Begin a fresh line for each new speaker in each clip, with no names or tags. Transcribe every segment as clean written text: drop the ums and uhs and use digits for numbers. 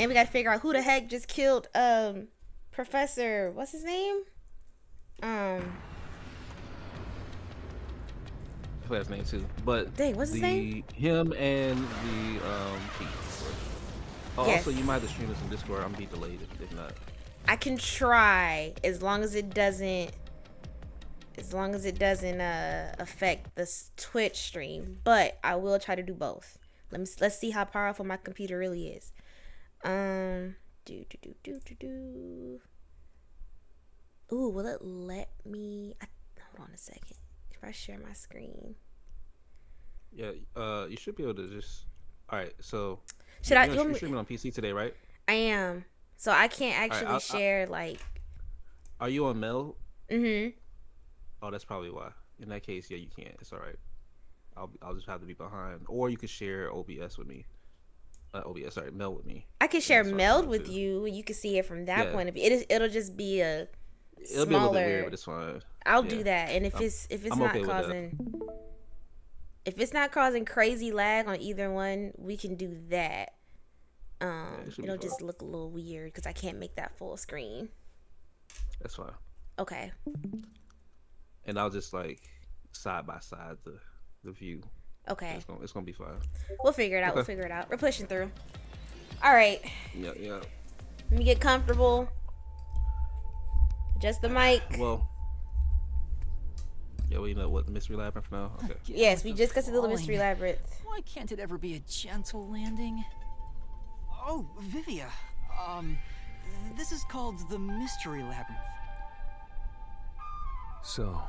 And we gotta figure out who the heck just killed Professor, what's his name? I
forgot his name too. But
dang, what's his name?
Him and the Chief, of course. Oh,
yes.
Also you might have to stream this in Discord. I'm be delayed if not.
I can try as long as it doesn't affect the Twitch stream, but I will try to do both. Let's see how powerful my computer really is. Ooh, will it let me? Hold on a second. If I share my screen.
Yeah, you should be able to just. All right, so.
You're
streaming on PC today, right?
I am. So I can't actually share like.
Are you on Mail?
Mm-hmm.
Oh, that's probably why. In that case, yeah, you can't. It's all right. I'll just have to be behind, or you could share OBS with me. Meld with me.
I can share Meld with you, and you can see it from that point of view. It'll just be a
It'll be a little bit weird, but it's fine.
I'll do that, and if it's not
okay
causing, if it's not causing crazy lag on either one, we can do that. It'll just look a little weird because I can't make that full screen.
That's fine.
Okay.
And I'll just like side by side the view.
Okay.
It's gonna be fine.
We'll figure it out. Okay. We'll figure it out. We're pushing through. All right.
Yeah.
Let me get comfortable. Adjust the mic.
Well. Yeah, we know what mystery labyrinth now. Okay.
Yes, we just got to the mystery labyrinth.
Why can't it ever be a gentle landing? Oh, Vivia. This is called the mystery labyrinth.
So,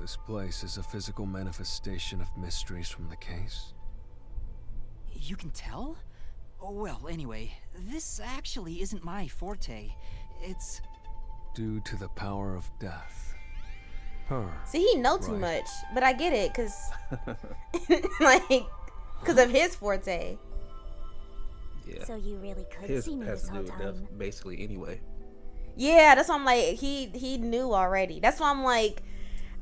this place is a physical manifestation of mysteries from the case?
You can tell? Well, anyway, this actually isn't my forte. It's...
due to the power of death. Her.
See, he know too much, but I get it, cause cause of his forte.
Yeah.
So you really could see me this whole time.
Death, basically, anyway.
Yeah, that's why I'm like, he knew already. That's why I'm like,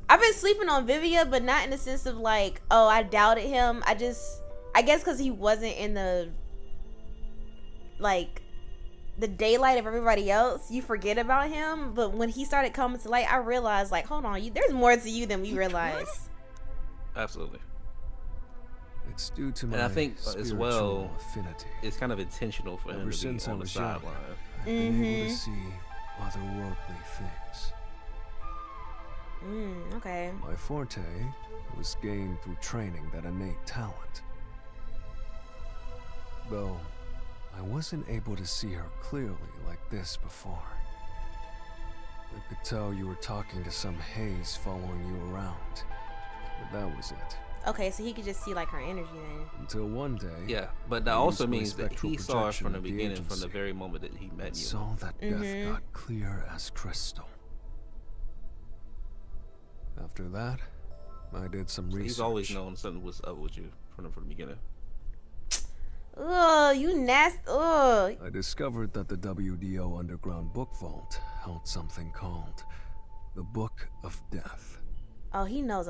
I've been sleeping on Vivia, but not in the sense of like, oh, I doubted him. I guess because he wasn't in the daylight of everybody else, you forget about him. But when he started coming to light, I realized, like, hold on, there's more to you than we realize.
Absolutely.
It's due to my
and I think as well,
affinity.
It's kind of intentional for him to be on the sideline.
I've been able to see otherworldly things.
Okay.
My forte was gained through training that innate talent. Though I wasn't able to see her clearly like this before. I could tell you were talking to some haze following you around, but that was it.
Okay, so he could just see like her energy then.
Until one day.
Yeah, but that also means that he saw us from the beginning, from the very moment that he met you.
Saw that death got clear as crystal. After that, I did some research.
He's always known something was up with you from the beginning.
Oh, you nasty. Oh.
I discovered that the WDO Underground Book Vault held something called the Book of Death.
Oh, he knows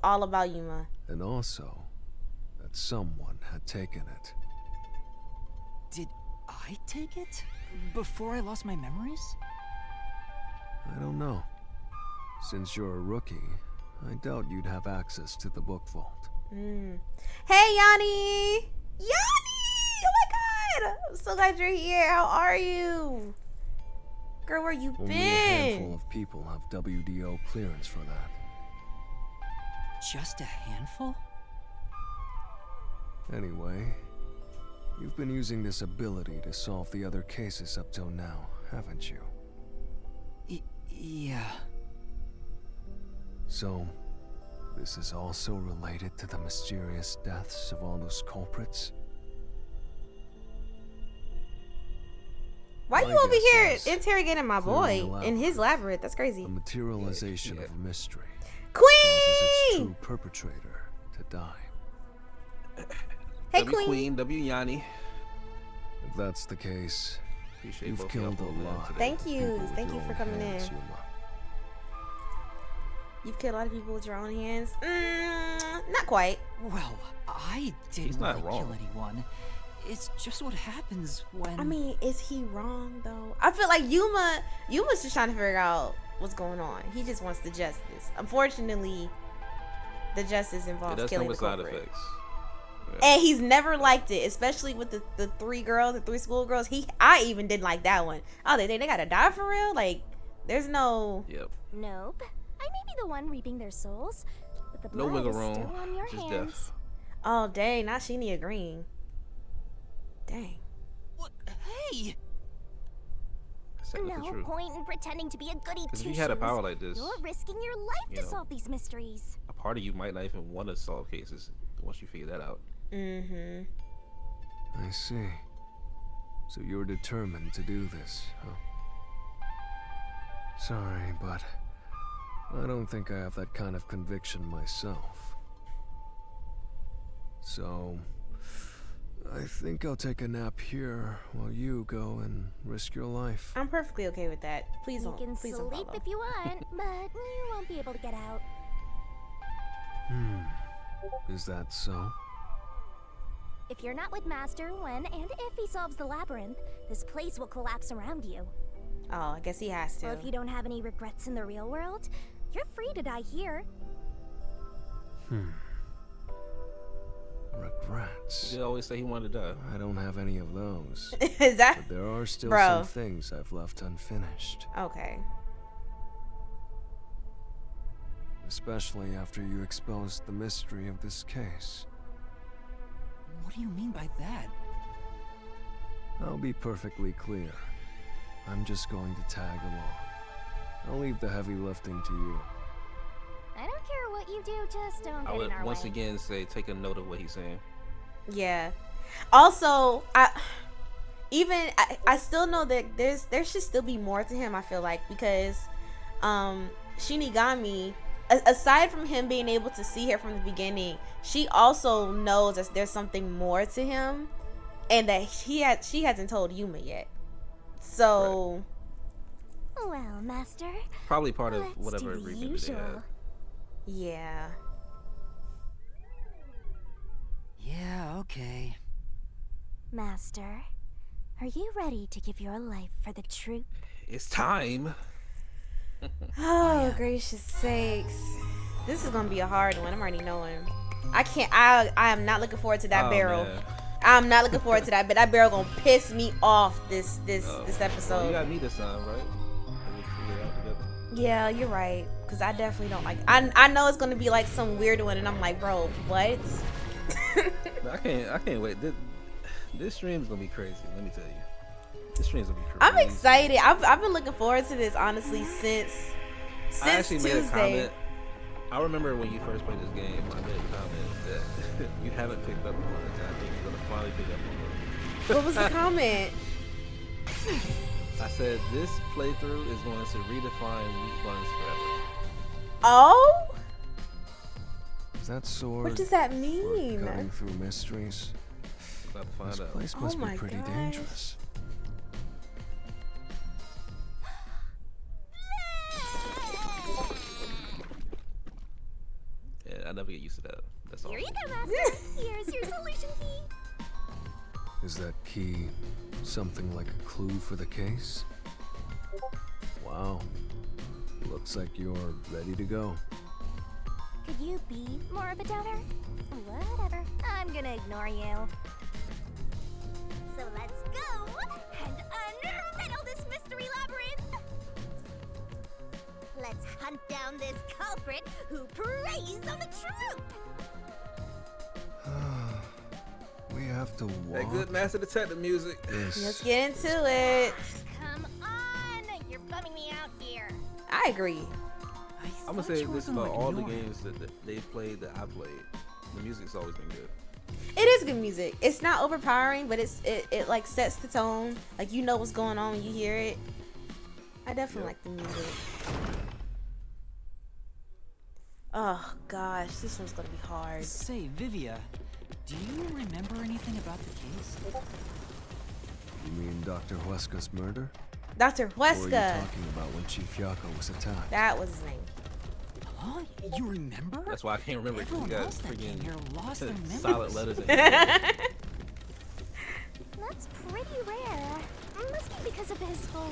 all about you, man.
And also that someone had taken it.
Did I take it? Before I lost my memories?
I don't know. Since you're a rookie, I doubt you'd have access to the book vault.
Hey, Yanni! Yanni! Oh my god! I'm so glad you're here. How are you? Girl, where you been?
Only a handful of people have WDO clearance for that.
Just a handful?
Anyway, you've been using this ability to solve the other cases up till now, haven't you?
Yeah.
So, this is also related to the mysterious deaths of all those culprits?
Why you over here interrogating my boy in his labyrinth? That's crazy.
The materialization of a mystery.
Queen!
Causes its true perpetrator to die.
Hey,
W
Queen.
W Yanni.
If that's the case,
Appreciate
you've killed a lot.
Thank you. Thank you for coming in. You've killed a lot of people with your own hands. Not quite.
Well, I didn't really kill anyone. It's just what happens when...
I mean, is he wrong though? I feel like Yuma's just trying to figure out what's going on. He just wants the justice. Unfortunately, the justice
It
involves
does come
killing the
with side
culprit.
effects.
And he's never liked it, especially with the three schoolgirls. I even didn't like that one. Oh, they gotta die for real? Like, there's no...
Yep.
Nope. I may be the one reaping their souls, but the
No
blood
wiggle
is
room.
still on your
Just
hands.
death.
Oh, dang. Not Sheenie agreeing. Dang.
What? Hey!
Say with the
No
truth.
point in pretending to be a goody
Because if you
two-shoes.
had a power like this,
You're risking your life
you
to
know.
solve these mysteries.
a part of you might not even want to solve cases once you figure that out.
Mm-hmm.
I see. So you're determined to do this, huh? Sorry, but I don't think I have that kind of conviction myself. So, I think I'll take a nap here while you go and risk your life.
I'm perfectly okay with that. Please
You
don't.
can
Please don't
sleep
follow.
if you want, but you won't be able to get out.
Is that so?
If you're not with Master when and if he solves the labyrinth, this place will collapse around you.
Oh, I guess he has to.
Or if you don't have any regrets in the real world, you're free to die here.
Regrets.
He did always say he wanted to die.
I don't have any of those.
Is that...
But there are still
Bro.
some things I've left unfinished.
Okay.
Especially after you exposed the mystery of this case.
What do you mean by that?
I'll be perfectly clear. I'm just going to tag along. I'll leave the heavy lifting to you.
I don't care what you do, just don't
I
get
would
in our
once
way.
again say take a note of what he's saying.
Yeah. Also, I still know that there should still be more to him, I feel like, because Shinigami, aside from him being able to see her from the beginning, she also knows that there's something more to him and that she hasn't told Yuma yet. So
Well, Master,
Probably part of
let's
whatever
do the
agreement that they had.
usual.
yeah.
Yeah, okay.
Master, are you ready to give your life for the truth?
It's time.
Oh, gracious sakes. This is gonna be a hard one. I'm already knowing. I am not looking forward to that
Oh,
barrel.
man.
I'm not looking forward to that, but that barrel gonna piss me off this
Well,
episode.
you got me this time, right? We can figure it out together.
Yeah, you're right. Cause I definitely don't like. I know it's gonna be like some weird one, and I'm like, bro, what?
I can't wait. This stream's gonna be crazy. Let me tell you, this stream's gonna be crazy.
I'm excited. I've been looking forward to this honestly since
I actually made a
Tuesday.
comment. I remember when you first played this game, I made a comment that you haven't picked up on it. And I think you're gonna finally pick up on it.
What was the comment?
I said this playthrough is going to redefine meat buns forever.
Oh,
Is that sword
what does that
for
mean?
cutting through mysteries?
About to
This
find out.
place
Oh
must
my
be pretty
gosh.
dangerous.
Yeah, I never get used to that. That's all.
Here you go, Master. Here's your solution key.
Is that key something like a clue for the case? Wow. Looks like you're ready to go.
Could you be more of a doubter? Whatever. I'm gonna ignore you. So let's go and unriddle this mystery labyrinth. Let's hunt down this culprit who preys on the truth.
We have to walk.
That good Master Detective music.
Let's
This
get into it.
Come on, you're bumming me out here.
I agree.
I'm gonna say this about all the games that they've played that I played. The music's always been good.
It is good music. It's not overpowering, but it like sets the tone. Like you know what's going on when you hear it. I definitely like the music. Oh gosh, this one's gonna be hard.
Say, Vivia, do you remember anything about the case?
You mean Dr. Huesca's murder?
Dr.
Or are you
Huesca.
talking about when Chief Yako was attacked?
That was his name.
Huh? You remember?
That's why I can't remember. 'Cause
Everyone
you got
else that came
freaking
here lost their memories.
solid letters in here.
That's pretty rare. Must be because of his whole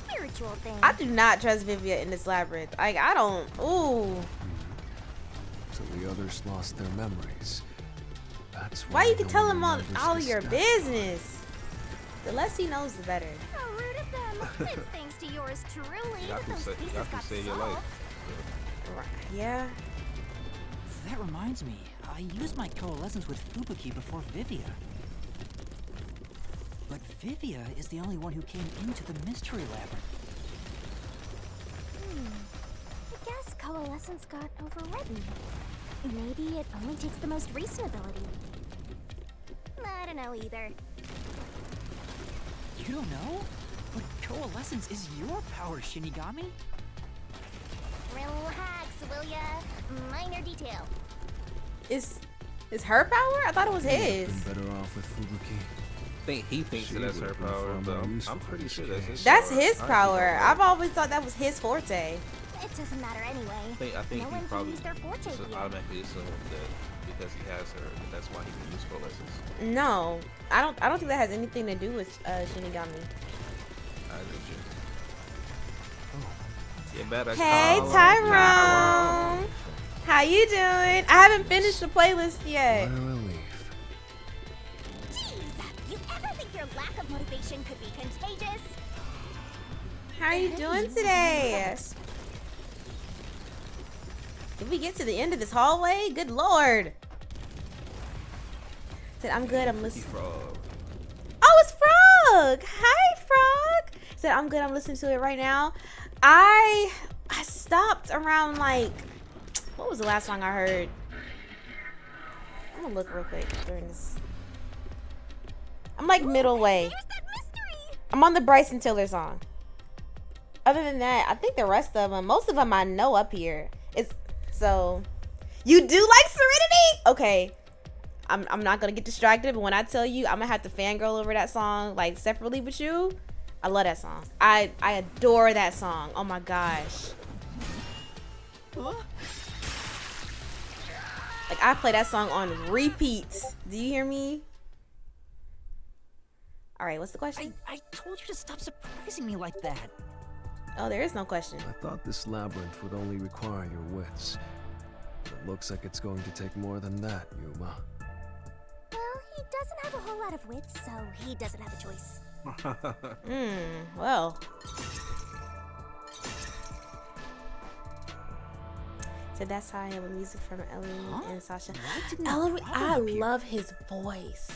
spiritual thing.
I do not trust Vivia in this labyrinth. Like, I don't. Ooh.
So the others lost their memories. That's
Why you
the
can tell
one
him all
remembers this
your
stuff.
business? The less he knows, the better.
How rude of them. It's thanks to yours truly
Y'all
that
can
those
say,
pieces
y'all can
got
save your
solved.
life.
Right. Yeah.
That reminds me, I used my coalescence with Fubuki before Vivia. But Vivia is the only one who came into the mystery labyrinth.
I guess coalescence got overridden. Maybe it only takes the most recent ability. I don't know either.
You don't know? But coalescence is your power, Shinigami.
Relax, will ya? Minor detail.
Is her power? I thought it was
You'd have
his.
been better off with Fubuki.
I think he thinks
She
that that's her
would've been
power,
far
but
more
I'm
useful for
pretty
this
sure that's his
case.
That's
power.
his
I
power.
think
I've always thought that was his forte.
It doesn't matter anyway.
I think
No
he
one can
probably
use their forte
just
here.
automatically assumed that because he has her, that's why he can use coalescence.
No, I don't think that has anything to do with Shinigami.
I do too. Get better.
Hey,
call him.
Tyrone. How you doing? I haven't finished the playlist yet.
What a relief.
Jeez, you ever think your lack of motivation could be contagious?
How are you doing today? Did we get to the end of this hallway? Good lord. Said I'm good. I'm
He
listening.
frog.
Oh, it's Frog. Hi, Frog. Said I'm good. I'm listening to it right now. I stopped around like, what was the last song I heard? I'm gonna look real quick during this. I'm like middle way.
There's that mystery!
I'm on the Bryson Tiller song. Other than that, I think the rest of them, most of them I know up here. It's so. You do like Serenity? Okay. I'm not gonna get distracted, but when I tell you, I'm gonna have to fangirl over that song like separately with you. I love that song. I adore that song. Oh my gosh. Like I play that song on repeat. Do you hear me? All right, what's the question?
I told you to stop surprising me like that.
Oh, there is no question.
I thought this labyrinth would only require your wits. But it looks like it's going to take more than that, Yuma.
Well, he doesn't have a whole lot of wits, so he doesn't have a choice.
Well. So that's how I am with music from Ellie and Sasha.
Why didn't that
Ellery,
problem
I
appear?
love his voice.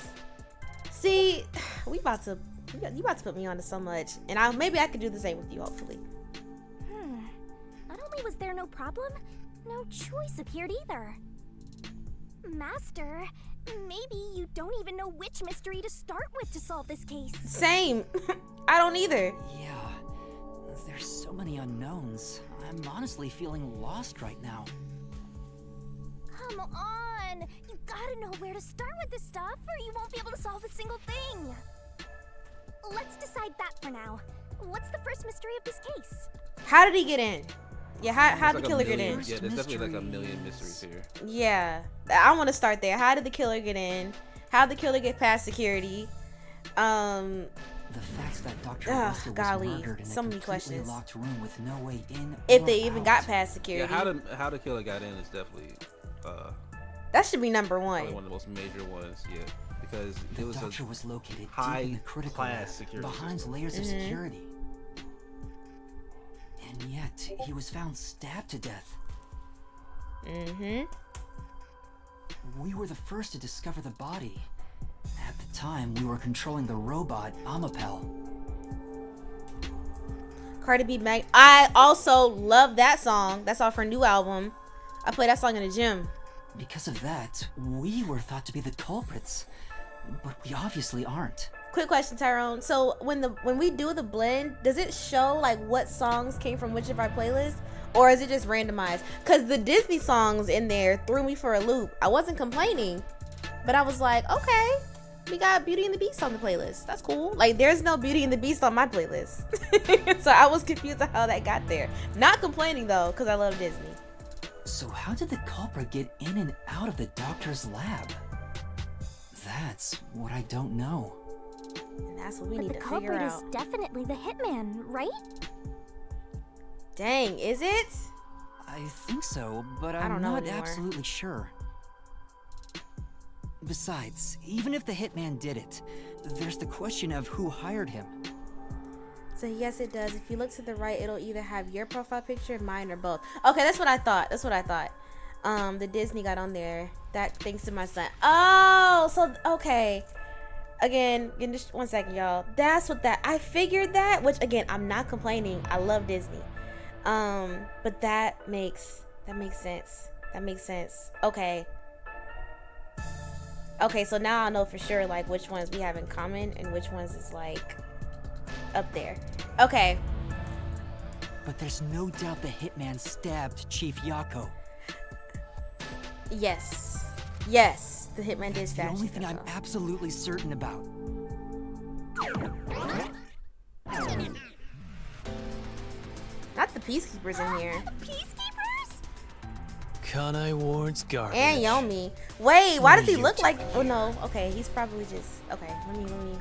See, you about to put me on to so much, and maybe I could do the same with you, hopefully.
Not only was there no problem, no choice appeared either. Master, maybe you don't even know which mystery to start with to solve this case.
Same. I don't either.
Yeah, there's so many unknowns. I'm honestly feeling lost right now.
Come on! You gotta know where to start with this stuff, or you won't be able to solve a single thing. Let's decide that for now. What's the first mystery of this case?
How did he get in? Yeah, how did the
There's like a
killer get
million-
in?
Yeah, there's definitely like a
Mystery
million
is-
mysteries here.
Yeah, I want to start there. How did the killer get in? How did the killer get past security?
The fact that Dr.
Ugh,
Huesca was
golly,
murdered in
so
a
many
completely
questions.
locked room with no way in
If
or
they even
out.
got past
Yeah,
security,
how the killer got in is definitely
that should be number
probably
one.
one of the most major ones. Yeah, because
The
it was
doctor
a
was located deep
high
in the critical
class
lab,
security
behind
system.
layers of
Mhm.
security. And yet, he was found stabbed to death.
Mm-hmm.
We were the first to discover the body. At the time, we were controlling the robot Amapel.
Cardi B Mag. I also love that song. That's off her new album. I play that song in the gym.
Because of that, we were thought to be the culprits. But we obviously aren't.
Quick question, Tyrone. So when we do the blend, does it show like what songs came from which of our playlists, or is it just randomized? Cause the Disney songs in there threw me for a loop. I wasn't complaining, but I was like, okay, we got Beauty and the Beast on the playlist. That's cool. Like there's no Beauty and the Beast on my playlist, so I was confused on how that got there. Not complaining though, cause I love Disney.
So how did the culprit get in and out of the doctor's lab? That's what I don't know.
That's what we
But
need
the
to figure
culprit
out.
is definitely the hitman, right?
Dang, is it?
I think so, but
I don't
I'm
know
not
anymore.
absolutely sure. Besides, even if the hitman did it, there's the question of who hired him.
So yes, it does. If you look to the right, it'll either have your profile picture, mine, or both. Okay, that's what I thought. The Disney got on there. That thanks to my son. Oh, so okay. Again, just 1 second, y'all. That's what I figured that. Which again, I'm not complaining. I love Disney. But that makes sense. That makes sense. Okay. Okay, so now I know for sure like which ones we have in common and which ones is like up there. Okay.
But there's no doubt the hitman stabbed Chief Yako.
Yes, the hitman did
It's the
stab
only
Chief
thing I'm
Yako.
absolutely certain about.
Not the peacekeepers in here.
Peacekeepers?
Kanai Ward's garbage.
And Yomi. Wait, why does he
You
look
two.
like? Oh no. Okay, he's probably just. Okay, let me.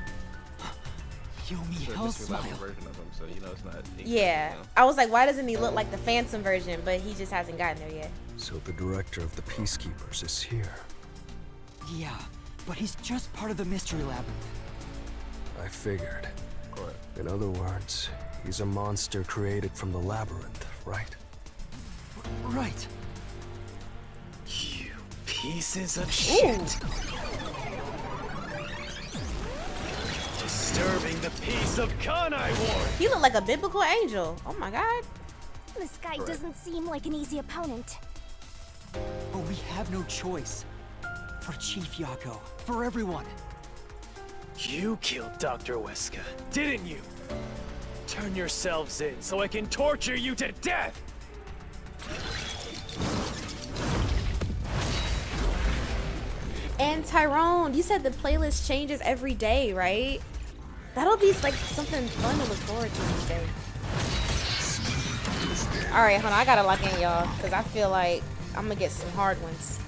Yomi,
It's a
hell
Mr. Lava
smile.
version of him, so you know it's not.
Yeah,
You know.
I was like, why doesn't he look like the Phantom version? But he just hasn't gotten there yet.
So the director of the Peacekeepers is here.
Yeah, but he's just part of the mystery labyrinth.
I figured.
Correct.
In other words, he's a monster created from the labyrinth, right?
Right.
You pieces of
Ooh.
shit. Disturbing the peace of Kanai Ward.
He looked like a biblical angel. Oh my god.
This guy doesn't seem like an easy opponent.
But we have no choice. For Chief Yako, for everyone.
You killed Dr. Huesca, didn't you? Turn yourselves in so I can torture you to death!
And Tyrone, you said the playlist changes every day, right? That'll be like something fun to look forward to each day. All right, hold on. I gotta lock in, y'all, because I feel like I'm gonna get some hard ones.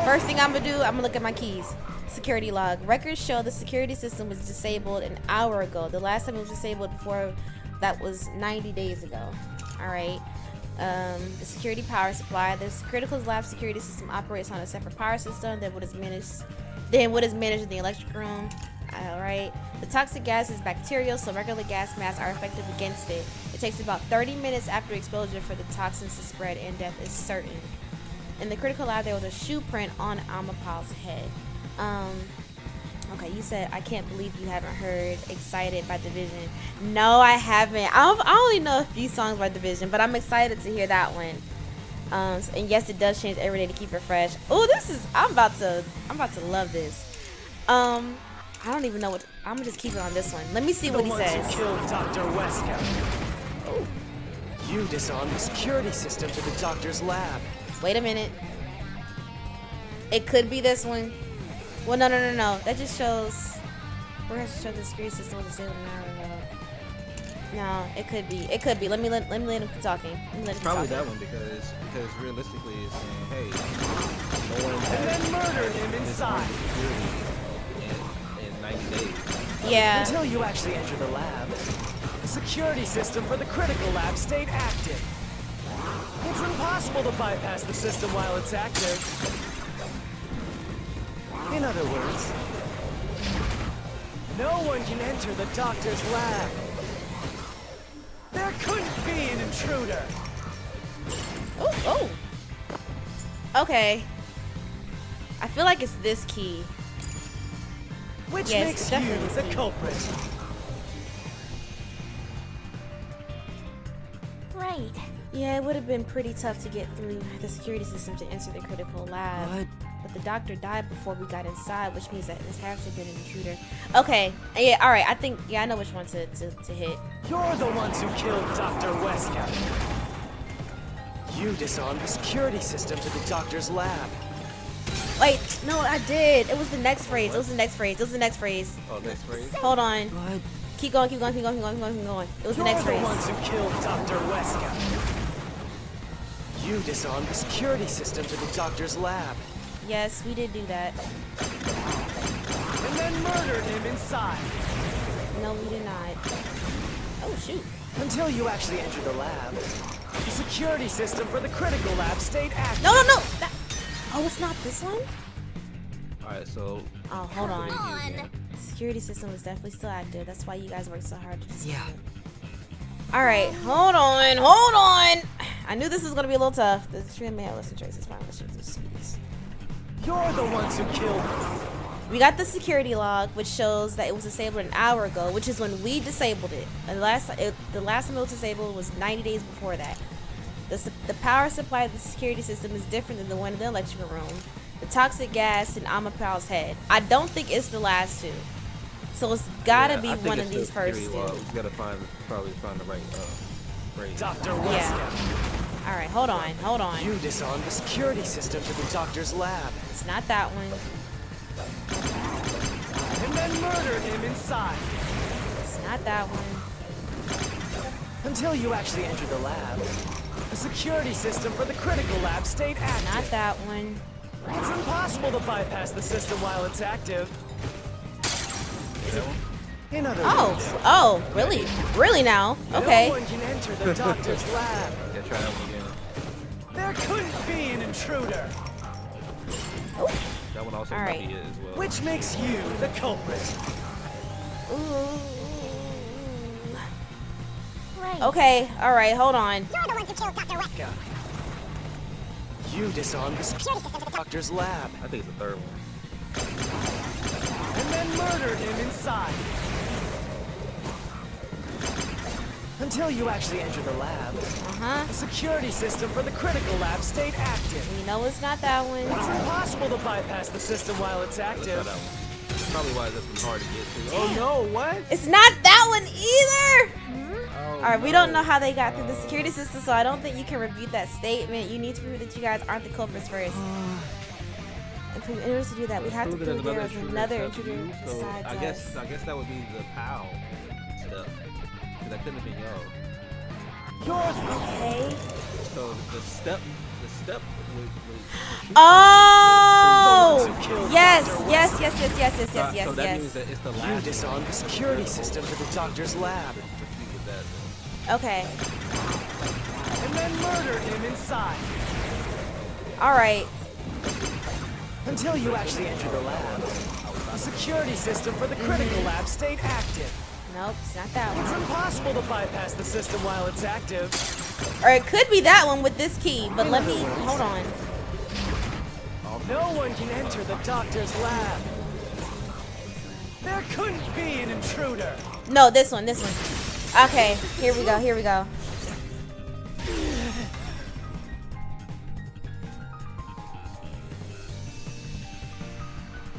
First thing I'm gonna do, I'm gonna look at my keys. Security log. Records show the security system was disabled an hour ago. The last time it was disabled before that was 90 days ago. All right. The security power supply. This critical lab security system operates on a separate power system than what is managed in the electric room. All right. The toxic gas is bacterial, so regular gas masks are effective against it. It takes about 30 minutes after exposure for the toxins to spread, and death is certain. In the critical lab, there was a shoe print on Amapal's head. Okay, you said I can't believe you haven't heard "Excited" by Division. No, I haven't. I only know a few songs by Division, but I'm excited to hear that one. And yes, it does change every day to keep it fresh. Oh, I'm about to love this. I don't even know what. I'm gonna just keep it on this one. Let me see what he
The ones
says.
who killed Dr. Huesca.
Oh,
You disarmed the security system to the doctor's lab.
wait a minute. It could be this one. Well, no. That just shows. Where has to show the security system was disabled an hour ago. No, it could be. It could be. Let me let him keep talking. Let me let him keep
Probably
talking.
that one because realistically it's saying, hey, no one
And
has
then murdered him inside.
in 90 days.
Yeah.
Until you actually enter the lab, the security system for the critical lab stayed active. It's impossible to bypass the system while it's active. In other words, no one can enter the doctor's lab. There couldn't be an intruder.
Oh. Okay. I feel like it's this key.
Which
Yes,
makes
it's
you
definitely
the
Steve.
culprit.
Right.
Yeah, it would have been pretty tough to get through the security system to enter the critical lab.
But
But the doctor died before we got inside, which means that this has to have been an intruder. Okay. Yeah, alright. I know which one to hit.
You're the ones who killed Dr. Huesca. You disarmed the security system to the doctor's lab.
Wait, no, I did. It was the next phrase. It was the next phrase.
Oh, next phrase.
Hold on.
but
Keep going. It was the
You're
next
the
phrase.
ones who killed Dr. Huesca. You disarmed the security system to the doctor's lab.
Yes, we did do that.
And then murdered him inside.
No, we did not. Oh, shoot.
Until you actually enter the lab. The security system for the critical lab stayed active.
No, no, no! Oh, it's not this one?
Alright, so
Oh, hold on.
On.
The security system is definitely still active. That's why you guys worked so hard to disable
Yeah.
it. Alright, hold on. I knew this was gonna be a little tough. The stream may have listened traces. Fine, let's just do these.
You're the ones who killed him.
We got the security log, which shows that it was disabled an hour ago, which is when we disabled it. And the last time it was disabled was 90 days before that. The power supply of the security system is different than the one in the electrical room. The toxic gas in Amapal's head. I don't think it's the last two. So it's gotta be
I think
one
it's
of these
the
first
security
two.
log. We gotta probably find the right phrase.
Dr.
Yeah.
Huesca.
Alright, hold on.
You disarmed the security system to the doctor's lab.
It's not that one.
And then murdered him inside.
It's not that one.
Until you actually entered the lab. The security system for the critical lab stayed active.
Not that one.
It's impossible to bypass the system while it's active. In other words,
Oh, really? Really now? Okay.
no one can enter the doctor's lab.
Yeah, try that one again.
There couldn't be an intruder,
That one also
All
might
right.
be it as well.
which makes you the culprit.
Right.
Okay, alright, hold on.
You're the ones who killed Dr. Huesca.
You disarmed the
Security system to the
doctor's lab
I think it's the third one.
and then murdered him inside. Until you actually entered the lab,
Uh-huh.
the security system for the critical lab stayed active.
You know it's not that
It's
one.
impossible to bypass the system while it's
Let's try
active.
that one. That's probably why this one's hard to get to. Oh no, what?
It's not that one either!
Oh,
Alright, we don't know how they got through the security system, so I don't think you can refute that statement. You need to prove that you guys aren't the culprits first. And in order to do that, we have to
Prove that
prove there was another
except
intruder
you, so
besides
I
us.
guess that would be the POW stuff. Because that couldn't have been yo.
Okay.
So the step would
Oh!
who killed
Yes,
Dr.
yes,
Huesca.
yes.
so that means that it's the
You
last
disarmed the security system to the doctor's lab
If you get that.
Okay.
and then murdered him inside.
Alright.
Until you actually entered the lab. The security system for the critical lab stayed active.
Nope, it's not that
It's
one.
impossible to bypass the system while it's active.
Or it could be that one with this key, but let me hold on.
No one can enter the doctor's lab. There couldn't be an intruder.
No, this one. Okay, here we go.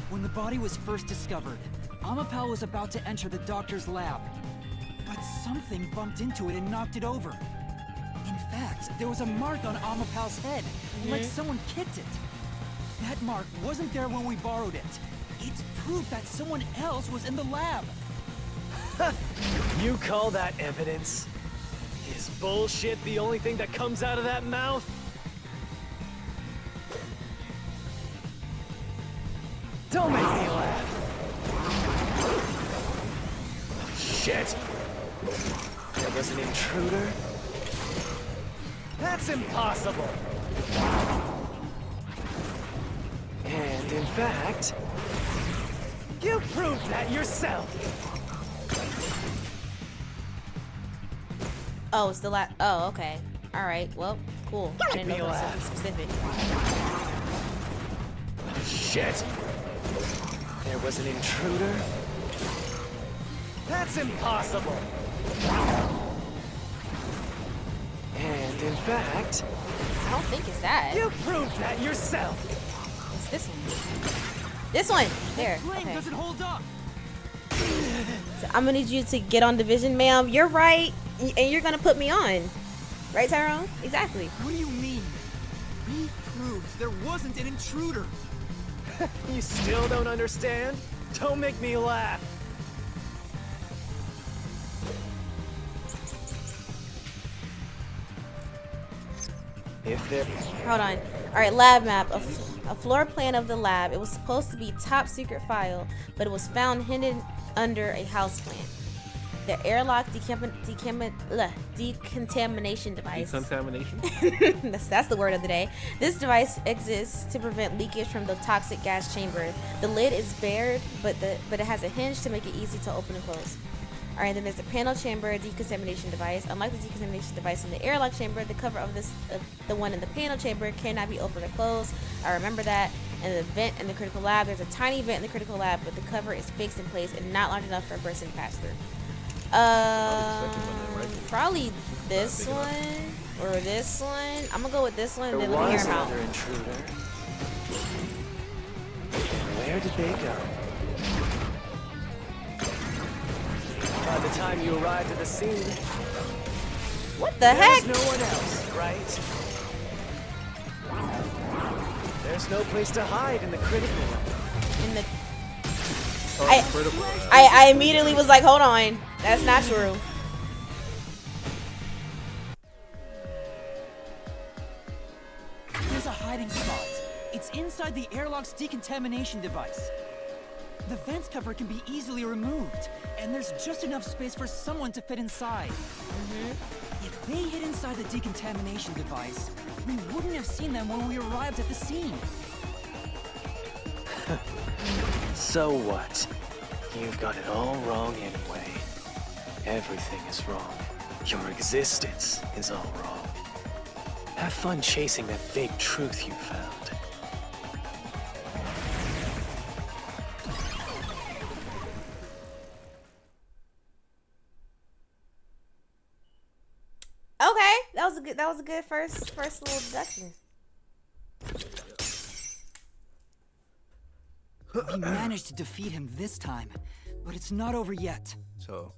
When the body was first discovered, Amapal was about to enter the doctor's lab. But something bumped into it and knocked it over. In fact, there was a mark on Amapal's head, like someone kicked it. That mark wasn't there when we borrowed it. It's proof that someone else was in the lab.
You call that evidence? Is bullshit the only thing that comes out of that mouth? Don't make me laugh. Oh, shit. There was an intruder? That's impossible. And in fact, you proved that yourself.
Oh, it's the last. Oh, okay. All right. Well, cool. I didn't know there was something specific.
Shit. There was an intruder? That's impossible. And in fact,
I don't think it's that.
you proved that yourself.
It's this one. This one. There.
Plane
Okay.
doesn't hold up.
So I'm gonna need you to get on division, ma'am. You're right, and you're gonna put me on, right, Tyrone? Exactly.
What do you mean? We proved there wasn't an intruder.
You still don't understand? Don't make me laugh. If there...
Hold on. All right, lab map. a floor plan of the lab. It was supposed to be top secret file, but it was found hidden under a houseplant. The airlock decontamination device.
Decontamination?
That's the word of the day. This device exists to prevent leakage from the toxic gas chamber. The lid is bared, but it has a hinge to make it easy to open and close. Alright, then there's the panel chamber decontamination device. Unlike the decontamination device in the airlock chamber, the cover of the one in the panel chamber cannot be opened or closed. I remember that. And the vent in the critical lab, there's a tiny vent in the critical lab, but the cover is fixed in place and not large enough for a person to pass through. Probably this one or this one. I'm gonna go with this one and then look at your mouth.
Intruder. Where did they go? By the time you arrived at the scene,
what the heck?
There's no one else, right? There's no place to hide in the critical lab.
In the I immediately was like, hold on, that's not true.
There's a hiding spot. It's inside the airlock's decontamination device. The vent's cover can be easily removed, and there's just enough space for someone to fit inside. If they hid inside the decontamination device, we wouldn't have seen them when we arrived at the scene.
So what? You've got it all wrong anyway. Everything is wrong. Your existence is all wrong. Have fun chasing that fake truth you found.
Okay, that was a good first little deduction.
We managed to defeat him this time, but it's not over yet.
So,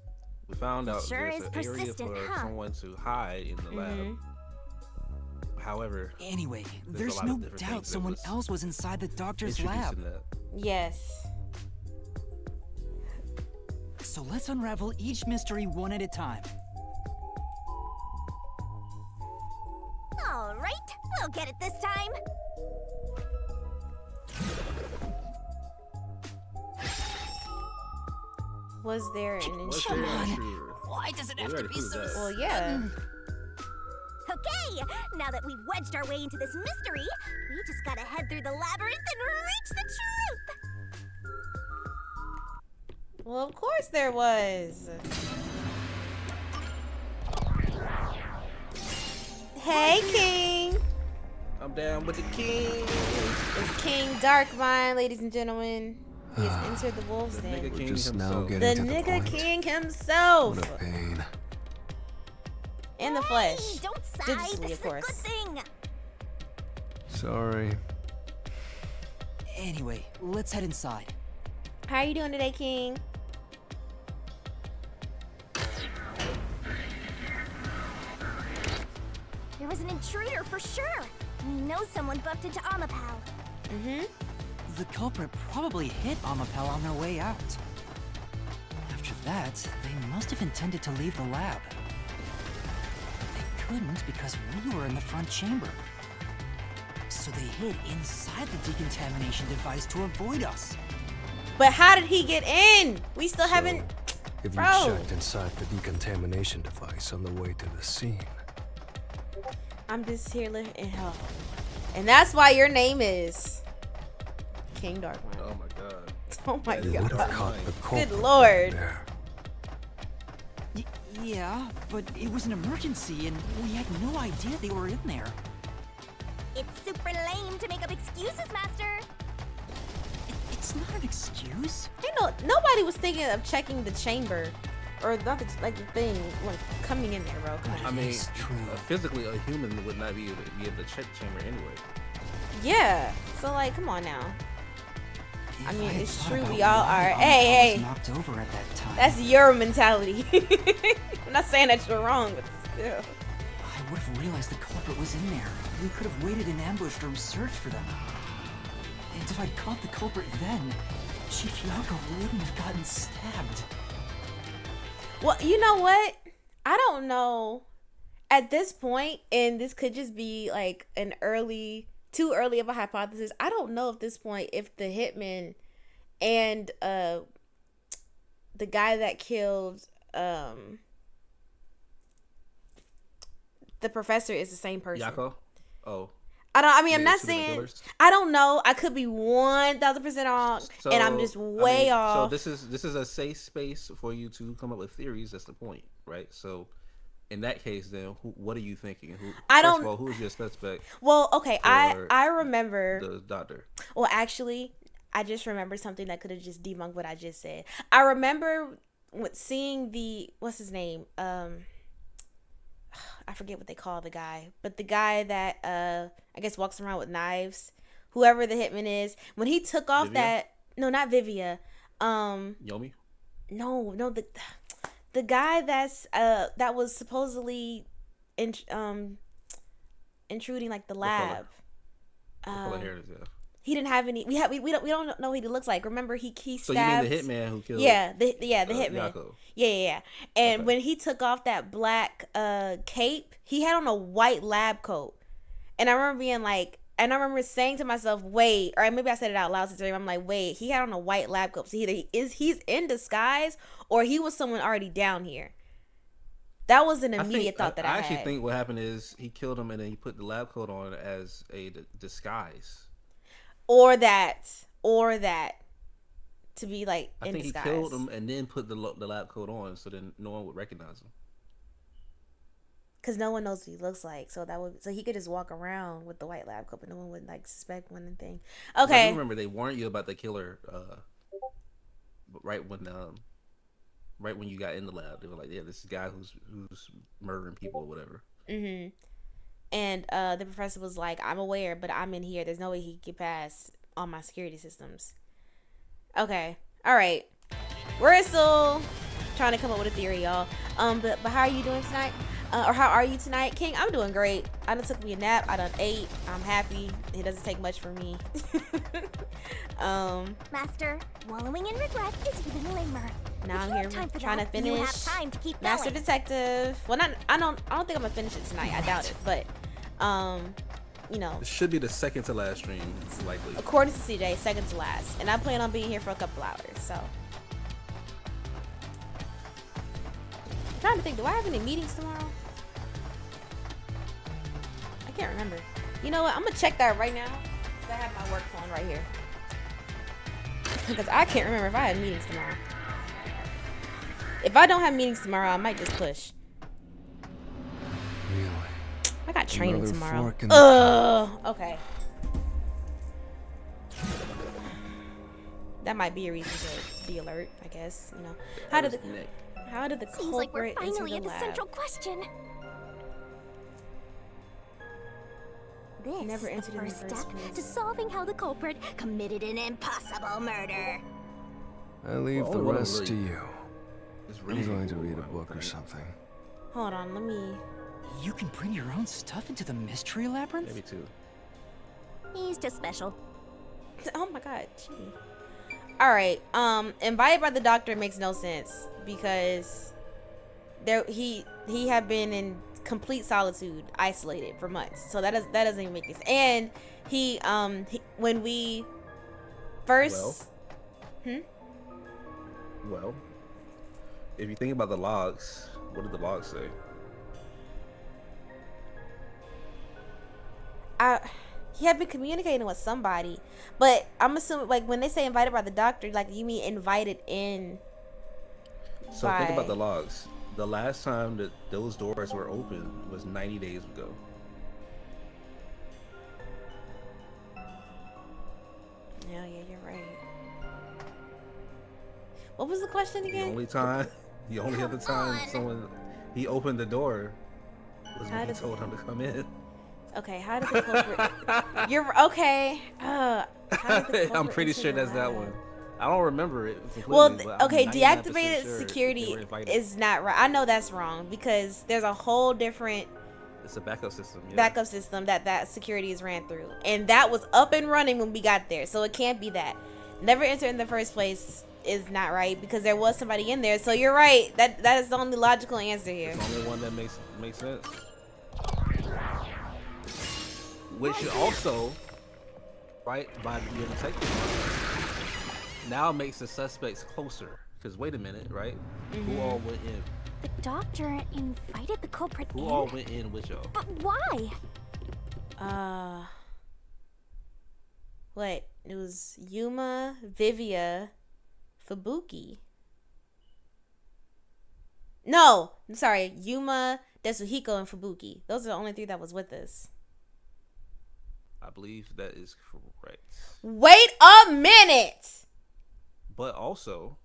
we found out
Sure
there's
is
an area
persistent,
for
huh?
someone to hide in the lab. However,
Anyway,
There's a
there's
lot
no
of different
doubt
things that
someone
was
else was inside the doctor's lab.
introducing that.
Yes.
So let's unravel each mystery one at a time.
All right, we'll get it this time.
Was there an
What's
intruder?
there an intruder?
Why does it
We
have to
already
be
proved
so
that.
Well, yeah.
Okay, now that we've wedged our way into this mystery, we just gotta head through the labyrinth and reach the truth.
Well, of course there was. Hey, King.
I'm down with the king.
It's King Darkmind, ladies and gentlemen. He has entered the wolf's
The
den.
nigga
We're
king
just now
himself.
The
getting to the
nigga
point.
king himself.
What a pain.
In the
Hey,
flesh.
don't sigh.
Digitally,
This
of
is a
course.
good thing.
Sorry.
Anyway, let's head inside.
How are you doing today, King?
There was an intruder for sure. We know someone bumped into Amapal.
Mm-hmm.
The culprit probably hit Amapel on their way out. After that, they must have intended to leave the lab. But they couldn't because we were in the front chamber. So they hid inside the decontamination device to avoid us.
But how did he get in? We still haven't.
If you
Bro.
checked inside the decontamination device on the way to the scene,
I'm just here living in hell. And that's why your name is King Darkmind.
Oh my god.
Oh my
you would have
god.
caught the culprit
Good lord.
there.
Yeah, but it was an emergency and we had no idea they were in there.
It's super lame to make up excuses, Master.
It's not an excuse.
Nobody was thinking of checking the chamber. Or not the, like the thing, like coming in there, bro. Come on.
I mean,
It's true.
physically, a human would not be able to check the chamber anyway.
Yeah. So like, come on now. I
If
mean,
had
it's
thought
true,
about
we all
why
are.
Amapel
Hey,
was knocked over at that time,
That's your mentality. I'm not saying that you're wrong, but still.
I would have realized the culprit was in there. We could have waited in ambush to search for them. And if I'd caught the culprit then, Chief Yako wouldn't have gotten stabbed.
Well, you know what? I don't know. At this point, and this could just be like an early too early of a hypothesis. I don't know at this point if the hitman and the guy that killed the professor is the same person.
Yako? Oh.
I'm not saying. I don't know. I could be 1,000% off, and I'm just way off.
So this is a safe space for you to come up with theories. That's the point, right? So, in that case, then, what are you thinking? First of all, who's your suspect?
Well, okay, I remember
the doctor.
Well, actually, I just remember something that could have just debunked what I just said. I remember seeing what's his name? I forget what they call the guy, but the guy that I guess walks around with knives, whoever the hitman is, when he took off
Vivia?
no, not Vivia,
Yomi?
no, the guy that was supposedly intruding like the lab.
What color hair does he have?
He didn't have any. We don't know what he looks like. Remember, he stabbed.
So you mean the hitman who killed?
Yeah, the hitman.
Yako.
Yeah. And when he took off that black cape, he had on a white lab coat. And I remember being like, and I remember saying to myself, wait, or maybe I said it out loud to him. I'm like, wait, he had on a white lab coat. So either he's in disguise, or he was someone already down here. That was an immediate thought that I had.
I actually think what happened is he killed him and then he put the lab coat on as a disguise.
Or that to be like in
I think
disguise.
he killed him and then put the lab coat on so then no one would recognize him.
Cause no one knows what he looks like, so he could just walk around with the white lab coat, but no one would like suspect one thing. Okay.
I remember they warned you about the killer, right when you got in the lab. They were like, "Yeah, this is a guy who's murdering people or whatever."
Mm-hmm. And the professor was like, I'm aware, but I'm in here. There's no way he can get past all my security systems. Okay. All right. We're still trying to come up with a theory, y'all. But how are you doing tonight? Or how are you tonight, King? I'm doing great. I done took me a nap. I done ate. I'm happy. It doesn't take much for me.
Master, wallowing in regret is even lamer.
Now I'm here trying to finish
You have time to keep
Master
going.
Detective. Well, I don't think I'm gonna finish it tonight. I doubt it, but you know,
It should be the second to last stream, likely.
according to CJ, second to last, and I plan on being here for a couple hours. So, I'm trying to think. Do I have any meetings tomorrow? I can't remember. You know what? I'm gonna check that right now. 'Cause I have my work phone right here. Because I can't remember if I have meetings tomorrow. If I don't have meetings tomorrow, I might just push.
Really?
I got training
Another
tomorrow.
fork in the
Okay. That might be a reason to be alert, I guess. You know, how did the
Seems like we're
culprit enter
finally
the
at the
lab?
central question. This
Never
is
entered
the
in the
first
first
step
place.
to solving how the culprit committed an impossible murder.
I leave
Well,
the
what a
rest to
really-
you. I'm going to read a book or something.
Hold on, let me.
You can bring your own stuff into the mystery labyrinth?
Maybe two.
He's just special.
Oh my god, gee. All right. Invited by the doctor makes no sense because he had been in complete solitude, isolated for months. So that doesn't even make sense. And he when we first
Well, if you think about the logs, what did the logs say?
he had been communicating with somebody, but I'm assuming like when they say invited by the doctor, like you mean invited in.
So think about the logs. The last time that those doors were open was 90 days ago.
Yeah, you're right. What was the question
The
again?
only other time he opened the door was
How
when he
did
told him to come in.
Okay, how did the culprit? You're okay. How did the
I'm
culprit
pretty
enter
sure
the
that's that
lab?
one. I don't remember it completely.
Well,
but I'm
okay,
99%
deactivated
sure
security
they were invited.
is not right. I know that's wrong because there's a whole different
It's a backup system. Yeah.
backup system that security is ran through, and that was up and running when we got there, so it can't be that. Never entered in the first place is not right because there was somebody in there. So you're right. That is the only logical answer here.
It's the only one that makes sense. which also, right, by your detective now makes the suspects closer. Because wait a minute, right? Who all went in?
The doctor invited the culprit
Who
in?
all went in with y'all?
But why?
What? It was Yuma, Vivia, Fubuki. No, I'm sorry. Yuma, Tetsuhiko, and Fubuki. Those are the only 3 that was with us.
I believe that is correct.
Wait a minute!
But also,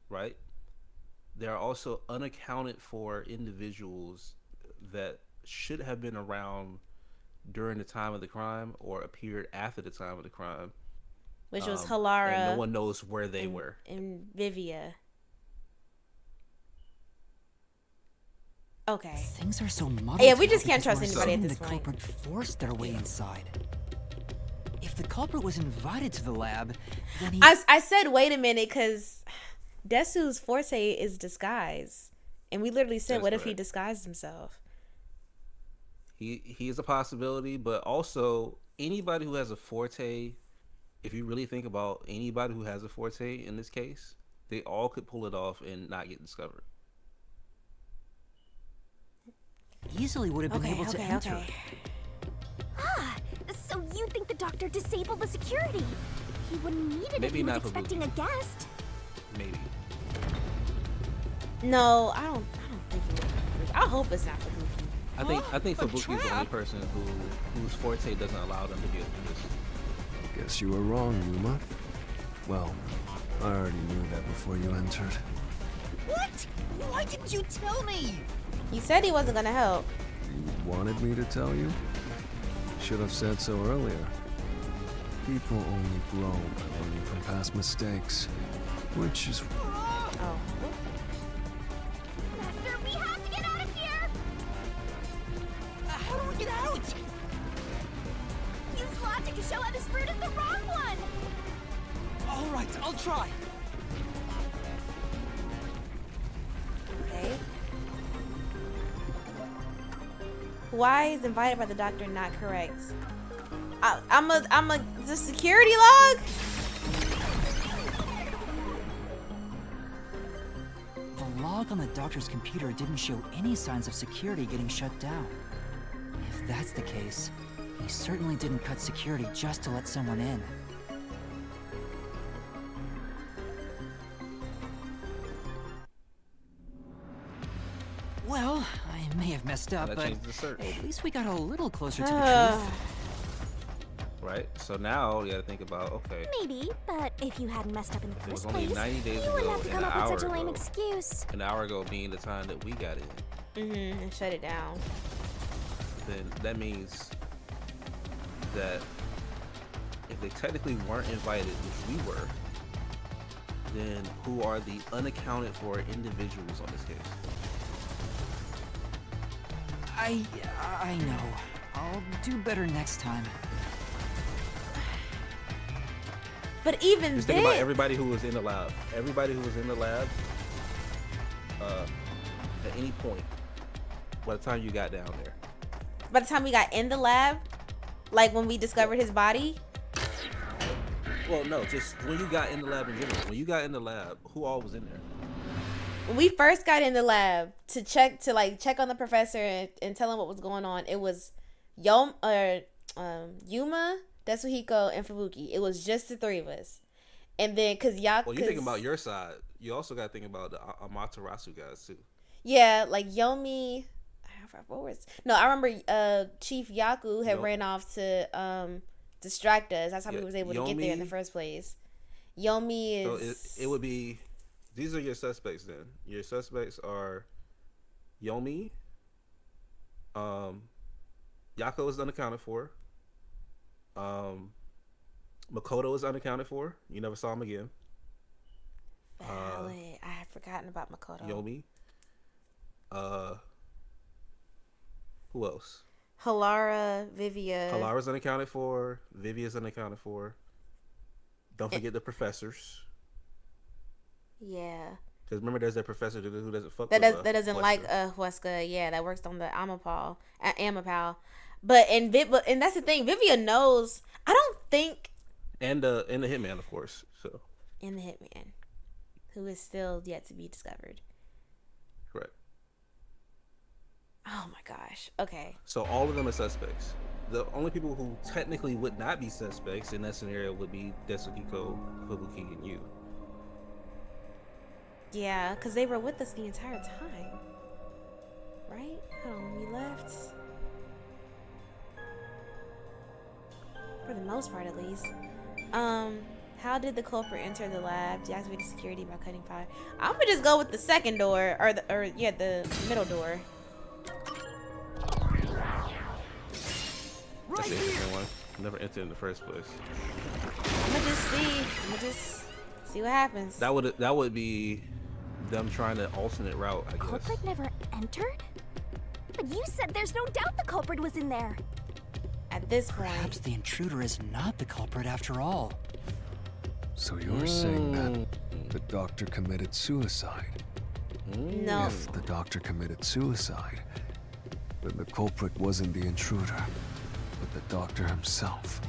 right, there are also unaccounted for individuals that should have been around during the time of the crime or appeared after the time of the crime.
Which was Halara.
And no one knows where they were.
And Vivia. Okay.
Things are so muddled.
Yeah, we
now
just can't
because
trust
we're
anybody at
assuming
this
the
point.
culprit forced their way inside. If the culprit was invited to the lab, then he...
I said wait a minute because Desu's forte is disguise. And we literally said,
That's
what if he
correct.
disguised himself?
He is a possibility, but also anybody who has a forte, if you really think about anybody who has a forte in this case, they all could pull it off and not get discovered.
easily would have been able to enter.
Ah, so you think the doctor disabled the security? He wouldn't need it if
Maybe
he was
not for
expecting a
Buki.
guest.
Maybe.
No, I don't think it was. I hope it's not for Buki.
I think
A
Fubuki is the only
trap?
person whose forte doesn't allow them to get this.
Guess you were wrong, Yuma. Well, I already knew that before you entered.
What? Why didn't you tell me?
He said he wasn't gonna help.
You wanted me to tell you? Should have said so earlier. People only grow by learning from past mistakes, which is
Oh.
Master, we have to get out of here!
How do we get out?
Use logic to show how this fruit is the wrong one!
All right, I'll try.
Okay. Why is invited by the doctor not correct? I'm the security log?
The log on the doctor's computer didn't show any signs of security getting shut down. If that's the case, he certainly didn't cut security just to let someone in. Well, I may have messed up,
That
but
changes the search,
at least we got a little closer to the truth.
right? So now you got to think about, okay,
Maybe, but if you hadn't messed up in the
it was
first
only
place,
90 days
you wouldn't
ago
have to
and
come
an
up with
hour
such a lame
ago.
excuse.
An hour ago being the time that we got in,
And shut it down.
then that means that if they technically weren't invited, which we were, then who are the unaccounted for individuals on this case?
I know. I'll do better next time.
But even
Just
then,
think about everybody who was in the lab. Everybody who was in the lab, at any point, by the time you got down there.
by the time we got in the lab, like when we discovered his body,
Well, no, just when you got in the lab in general. When you got in the lab, who all was in there?
when we first got in the lab to check on the professor and tell him what was going on, it was Yuma, Tetsuhiko, and Fubuki. It was just the 3 of us. And then,
Well, you're thinking about your side. You also got to think about the Amaterasu guys, too.
yeah, like Yomi. I remember Chief Yaku had ran off to distract us. That's how we
Yeah,
was able to get there in the
Yomi-
first place. Yomi
So
is.
it would be, these are your suspects then. Your suspects are Yomi, Yako is unaccounted for, Makoto is unaccounted for. You never saw him again.
Valid. I had forgotten about Makoto.
Yomi. Who else?
Halara, Vivia.
Halara's unaccounted for. Vivia's unaccounted for. Don't forget the professors.
Yeah.
Because remember, there's that professor who doesn't fuck
That
with
doesn't like
Huesca.
Huesca. Yeah, that works on the Amapal. But and that's the thing. Vivia knows. I don't think.
And the hitman, of course. So.
And the hitman, who is still yet to be discovered.
Correct.
Oh my gosh. Okay.
So all of them are suspects. The only people who technically would not be suspects in that scenario would be Desukiko, Fubuki, and you.
Yeah, because they were with us the entire time. Right? Hold on, we left. For the most part, at least. How did the culprit enter the lab? Deactivated security by cutting fire. I'm gonna just go with the second door, or the middle door.
That's the interesting one. Never entered in the first place.
I'm gonna just see what happens.
That would be them trying to alternate route, I guess.
Culprit never entered? But you said there's no doubt the culprit was in there.
At this point,
Perhaps the intruder is not the culprit after all.
So you're saying that the doctor committed suicide?
no.
If the doctor committed suicide, then the culprit wasn't the intruder, but the doctor himself.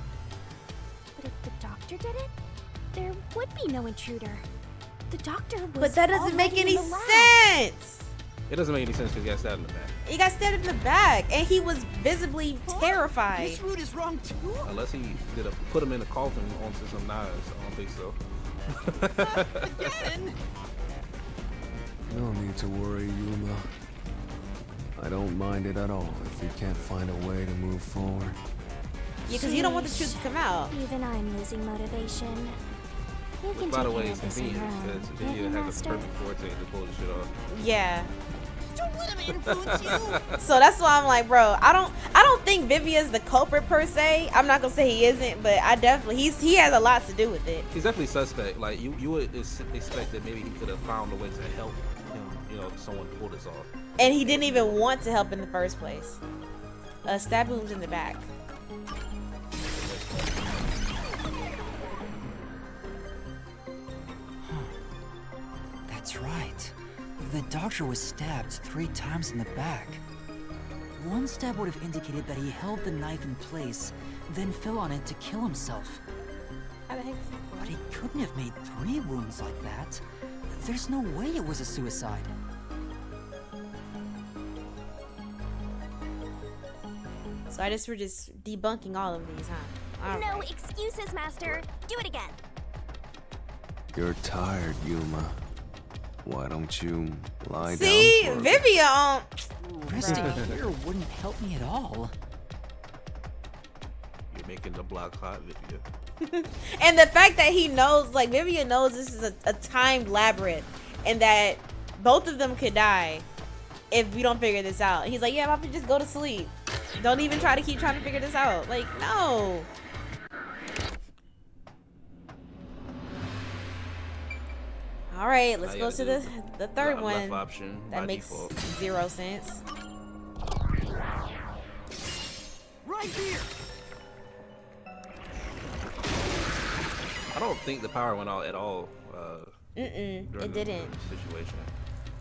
But if the doctor did it, there would be no intruder. The doctor was
But that doesn't make
already
any
in the lab.
sense.
It doesn't make any sense because he got stabbed in the back.
He got stabbed in the back, and he was visibly terrified.
This route is wrong too?
Unless he put him in a coffin onto some knives. I don't think so.
Again?
No need to worry, Yuma. I don't mind it at all if we can't find a way to move forward.
Yeah, because you don't want the truth to come out.
Even I'm losing motivation. You can
By
take
the way,
care
it's
of this on your
convenient
own.
because
Can't
Video
you,
has the
Master?
perfect forte to pull this shit off.
Yeah.
Don't let him influence you!
So that's why I'm like, bro, I don't think Vivia's the culprit per se. I'm not gonna say he isn't, but I definitely he has a lot to do with it.
He's definitely suspect. Like you would expect that maybe he could have found a way to help him. You know, someone pull this off.
And he didn't even want to help in the first place. Stab wounds in the back.
That's right. The doctor was stabbed 3 times in the back. One stab would have indicated that he held the knife in place, then fell on it to kill himself.
How the heck?
But he couldn't have made 3 wounds like that. There's no way it was a suicide.
So I just we're just debunking all of these, huh? All
No
right.
excuses, Master. Do it again.
You're tired, Yuma. Why don't you lie
See,
down for a bit?
Vivia,
Resting
Bruh.
here wouldn't help me at all.
You're making the block hot, Video.
and the fact that he knows, like Vivia knows this is a timed labyrinth, and that both of them could die if we don't figure this out. And he's like, yeah, I'm about to just go to sleep. Don't even try to keep trying to figure this out. Like, no. All right, let's
Now you
go
gotta
to
do
the third
left
one.
option
That
by
makes
default.
0 sense.
Right here!
I don't think the power went out at all.
It
during
didn't.
the situation.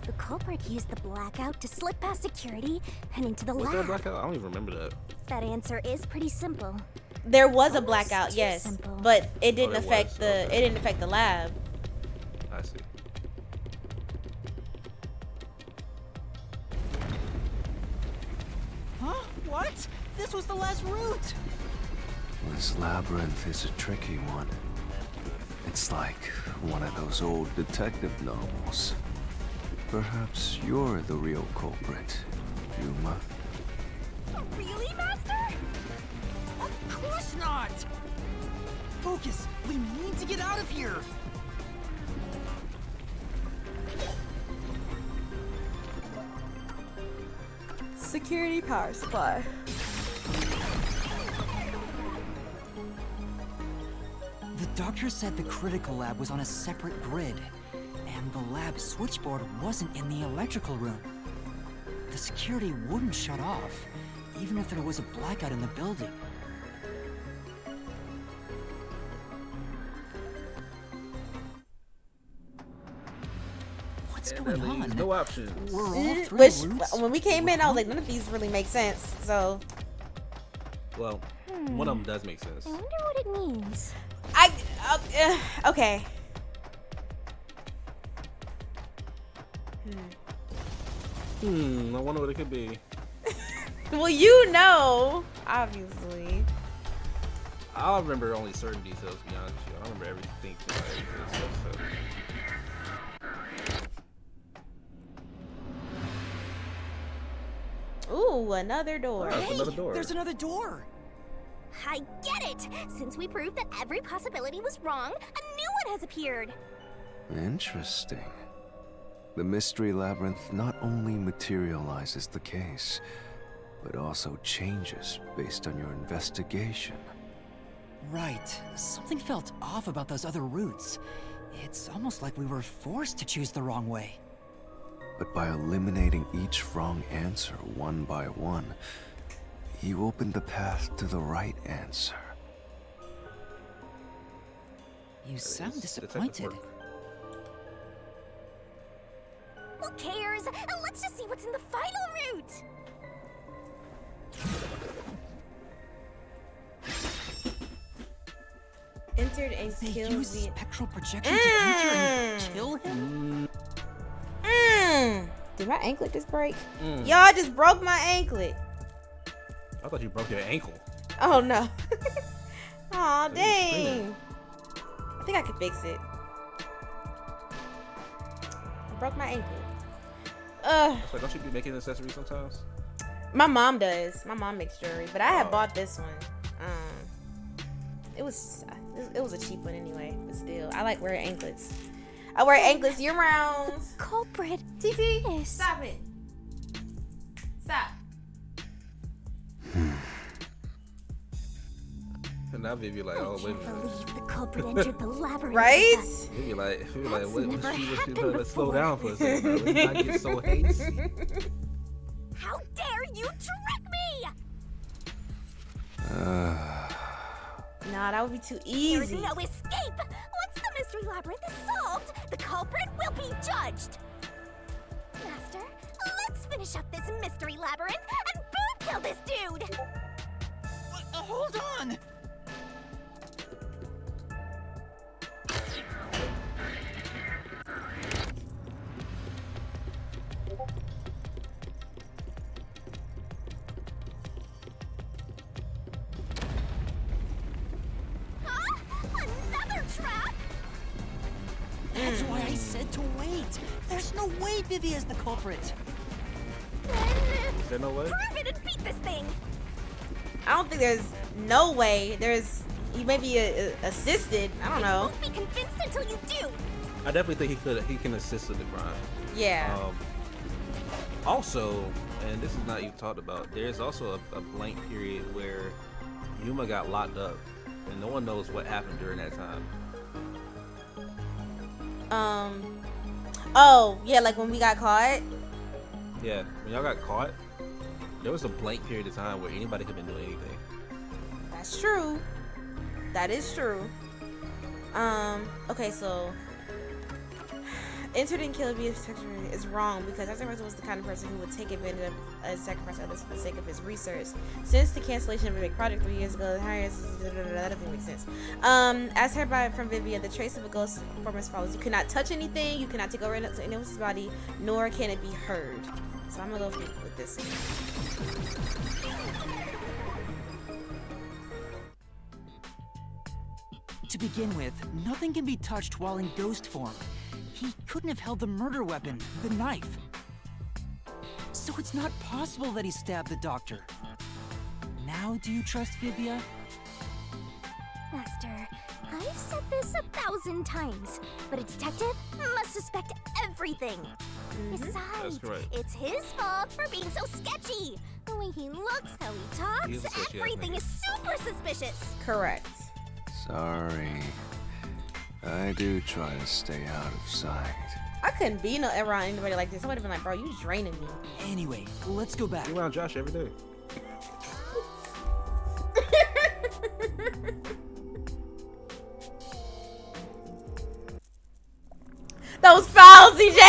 The culprit used the blackout to slip past security and into the
Was there a
lab.
blackout? I don't even remember that.
That answer is pretty simple.
There was a
Almost
blackout,
too
yes,
simple.
but it didn't
there
affect
was,
the
okay.
it didn't affect the lab.
I see.
Huh? What? This was the last route!
This labyrinth is a tricky one. It's like one of those old detective novels. Perhaps you're the real culprit, Yuma.
Really, Master?
Of course not! Focus! We need to get out of here!
Security power supply.
The doctor said the critical lab was on a separate grid, and the lab switchboard wasn't in the electrical room. The security wouldn't shut off, even if there was a blackout in the building. What's
And
going
that leaves
on?
no options.
We're all through
Which,
routes?
when we came in, I was like, none of these really make sense. So,
Well, one of them does make sense.
I wonder what it means.
Okay.
I wonder what it could be.
Well, you know, obviously.
I remember only certain details, to be honest with you. I don't remember everything about everything stuff, so.
Ooh, another door.
Oh, another door.
There's another door.
I get it! Since we proved that every possibility was wrong, a new one has appeared.
Interesting. The mystery labyrinth not only materializes the case, but also changes based on your investigation.
Right. Something felt off about those other routes. It's almost like we were forced to choose the wrong way.
But by eliminating each wrong answer one by one, you opened the path to the right answer.
You sound
Detective
disappointed.
work.
Who cares? Let's just see what's in the final route!
Entered and
They
killed
use
the.
spectral projection to enter and kill him?
Did my anklet just break? Y'all just broke my anklet.
I thought you broke your ankle.
Oh no. Aw,
Dude,
dang.
screaming.
I think I can fix it. I broke my ankle.
It's like, don't you be making accessories sometimes?
My mom does. My mom makes jewelry, but I had
Oh.
bought this one. It was a cheap one anyway, but still, I like wearing anklets. I wear anklets year round.
Culprit.
TP,
Yes.
stop it. Stop.
And now Vivi like,
I
oh wait a
can't
minute.
believe the culprit entered the labyrinth.
Right?
with us.
Vivi like,
That's
what?
never happened
Let's slow
before.
down for a second, bro. Let's not get so hasty.
How dare you trick me!
Nah, that would be too
There's
easy.
no escape! Once the mystery labyrinth is solved, the culprit will be judged! Master, let's finish up this mystery labyrinth and boom kill this dude!
Hold on!
Huh? Another trap?
That's why I said to wait. There's no way Vivi is the culprit.
Is there no way?
Prove it and beat this thing!
I don't think there's no way. He may be assisted. I don't
You
know.
won't be convinced until you do!
I definitely think he can assist with the crime.
Yeah.
Also, and this is not even talked about, there's also a blank period where Yuma got locked up, and no one knows what happened during that time.
Oh, yeah, like when we got caught.
Yeah, when y'all got caught, there was a blank period of time where anybody could have been doing anything.
That's true. That is true. Okay, so entered and killed via sexuality is wrong because that person was the kind of person who would take advantage of and sacrifice others for the sake of his research. Since the cancellation of a big project 3 years ago, that doesn't make sense. As heard by from Vivian, the trace of a ghost form as follows: you cannot touch anything, you cannot take over anyone else's body, nor can it be heard. So I'm gonna go with this one.
To begin with, nothing can be touched while in ghost form. He couldn't have held the murder weapon, the knife. So it's not possible that he stabbed the doctor. Now do you trust Vivia?
Master, I've said this 1,000 times, but a detective must suspect everything. Besides,
correct.
it's his fault for being so sketchy. The way he looks, how he talks,
He is a sketchy-ass
everything
nigga.
is super suspicious.
Correct.
Sorry. I do try to stay out of sight.
I couldn't be around anybody like this. I would have been like, bro, you draining me.
Anyway, let's go back.
You around Josh every day.
That was foul, CJ.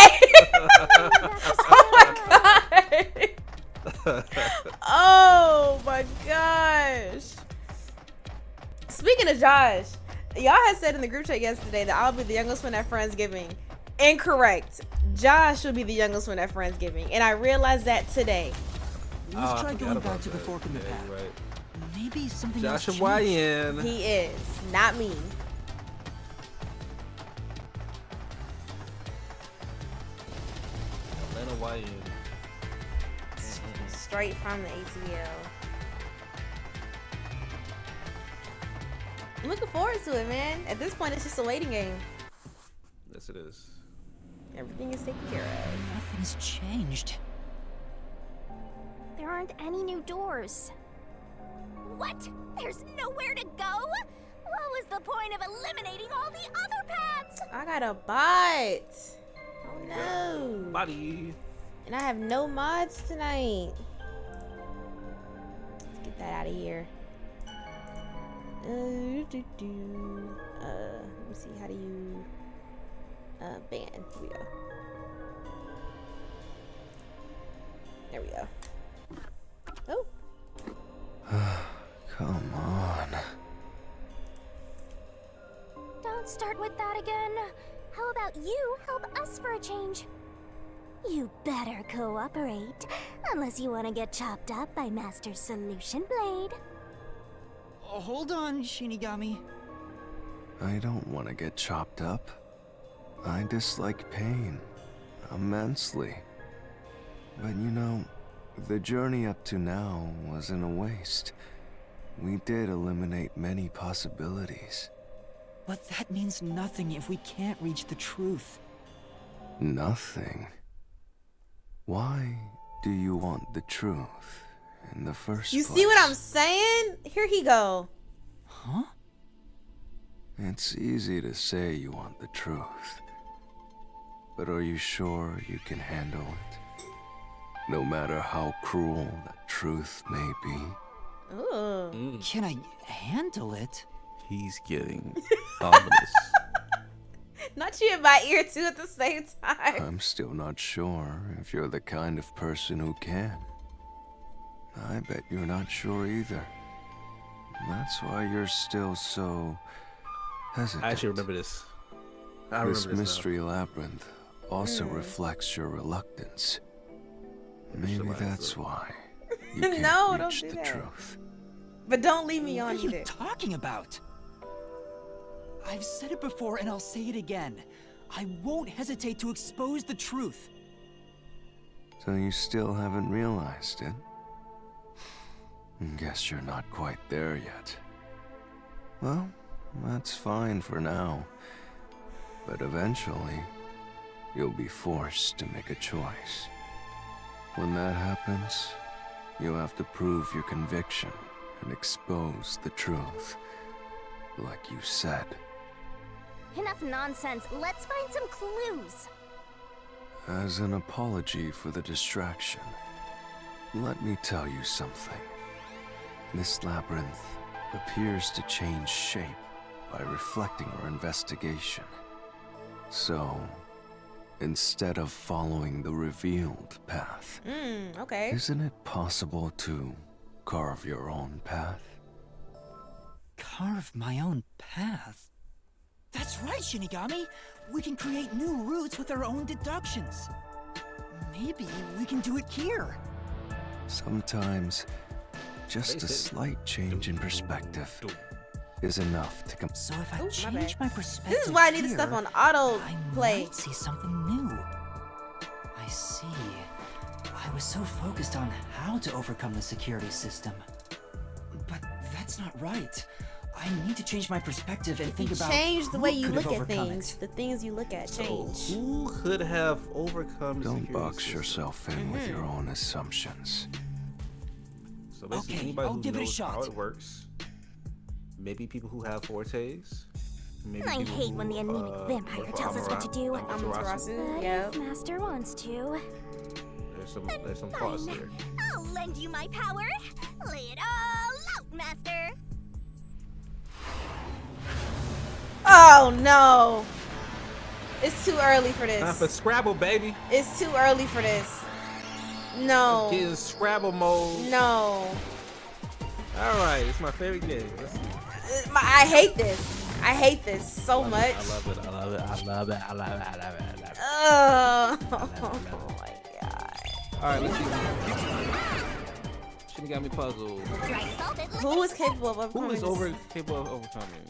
Oh my god. Oh my gosh. Speaking of Josh, y'all had said in the group chat yesterday that I'll be the youngest one at Friendsgiving. Incorrect. Josh will be the youngest one at Friendsgiving. And I realized that today.
Let's try
I
going
forgot
back to
about
the
that.
fork in the
Yeah,
path.
you're right.
Maybe something
Josh
else
and
changed.
YN.
He is. Not me.
Atlanta YN.
Straight from the ATL. I'm looking forward to it, man. At this point, it's just a waiting game.
Yes, it is.
Everything is taken care of.
Nothing's changed.
There aren't any new doors. What? There's nowhere to go? What was the point of eliminating all the other paths?
I got a bot. Oh no.
Body.
And I have no mods tonight. Let's get that out of here. Let me see, how do you ban? Here we go. There we go. Oh.
Come on.
Don't start with that again. How about you help us for a change? You better cooperate, unless you want to get chopped up by Master Solution Blade.
Hold on, Shinigami.
I don't want to get chopped up. I dislike pain immensely. But you know, the journey up to now wasn't a waste. We did eliminate many possibilities.
But that means nothing if we can't reach the truth.
Nothing? Why do you want the truth in the first
You
place?
see what I'm saying? Here he go.
Huh?
It's easy to say you want the truth. But are you sure you can handle it? No matter how cruel that truth may be.
Ooh.
Can I handle it?
He's getting ominous.
Not you in my ear too at the same time.
I'm still not sure if you're the kind of person who can. I bet you're not sure either. That's why you're still so hesitant.
I actually remember this. I
This
remember
mystery labyrinth also reflects your reluctance. Maybe that's why you can't
No, don't
reach
do
the
that.
truth.
But don't leave me
What
on
are you
either.
talking about? I've said it before and I'll say it again. I won't hesitate to expose the truth.
So you still haven't realized it? Guess you're not quite there yet. Well, that's fine for now. But eventually, you'll be forced to make a choice. When that happens, you'll have to prove your conviction and expose the truth. Like you said.
Enough nonsense. Let's find some clues.
As an apology for the distraction, let me tell you something. This labyrinth appears to change shape by reflecting our investigation. So, instead of following the revealed path,
Okay.
isn't it possible to carve your own path?
Carve my own path? That's right, Shinigami! We can create new routes with our own deductions. Maybe we can do it here.
Sometimes, just a slight change in perspective is enough to
So if I
Ooh, my
change
bad.
my perspective
This is why I need this stuff
here,
on auto
I
play.
might see something new. I see. I was so focused on how to overcome the security system. But that's not right. I need to change my perspective and think about
Change the
who
way you
could have
look at
overcome
things.
it.
The things you look at change.
So who could have overcome the
Don't
security
box
system?
yourself in with your own assumptions.
So basically,
Okay,
anybody
I'll
who
give it a
knows how
shot.
it works. Maybe people who have fortes. Maybe
I
people
hate when
who,
the anemic vampire
work for
tells us what to do.
Amaterasu.
But
Yeah.
if Master wants to,
There's some thoughts there.
I'll lend you my power. Lay it all out, Master.
Oh no! It's too early for
Time for
this.
Scrabble, baby.
It's too early for this. No.
Let's get in Scrabble mode.
No.
All right, it's my favorite game. Let's see.
I hate this. I hate this so much.
I love it. I love it. I love it. I love it. I love it. I love it.
Oh my god.
All right, let's see. She got me puzzled.
Dry salt it.
Who is capable of
Who
overcoming
is
this?
capable of overcoming?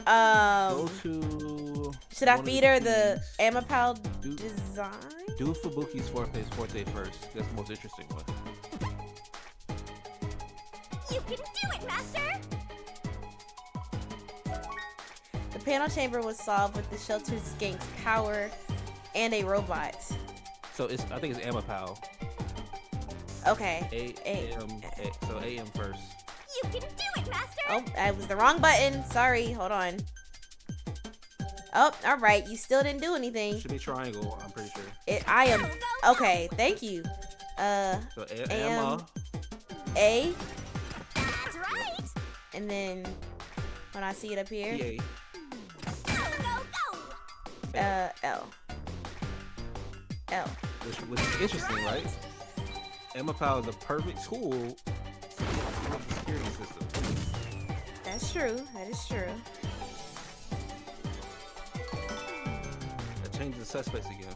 Go to.
Should I
one of
feed her the
these.
Amapal
Do-
design?
Do Fubuki's forte first. That's the most interesting one.
You can do it, Master.
The panel chamber was solved with the sheltered skank's power and a robot.
So I think it's Amapal.
Okay.
So AM first.
You can do it, Master.
Oh, that was the wrong button. Sorry. Hold on. Oh, all right. You still didn't do anything.
Should be triangle. I'm pretty sure.
I am. Okay. Thank you.
So Amma.
A,
That's right.
and then when I see it up here,
PA.
Go.
L. L.
Which is interesting, right? Amapal is a perfect tool for the security system.
That's true. That is true.
That changes the suspects again.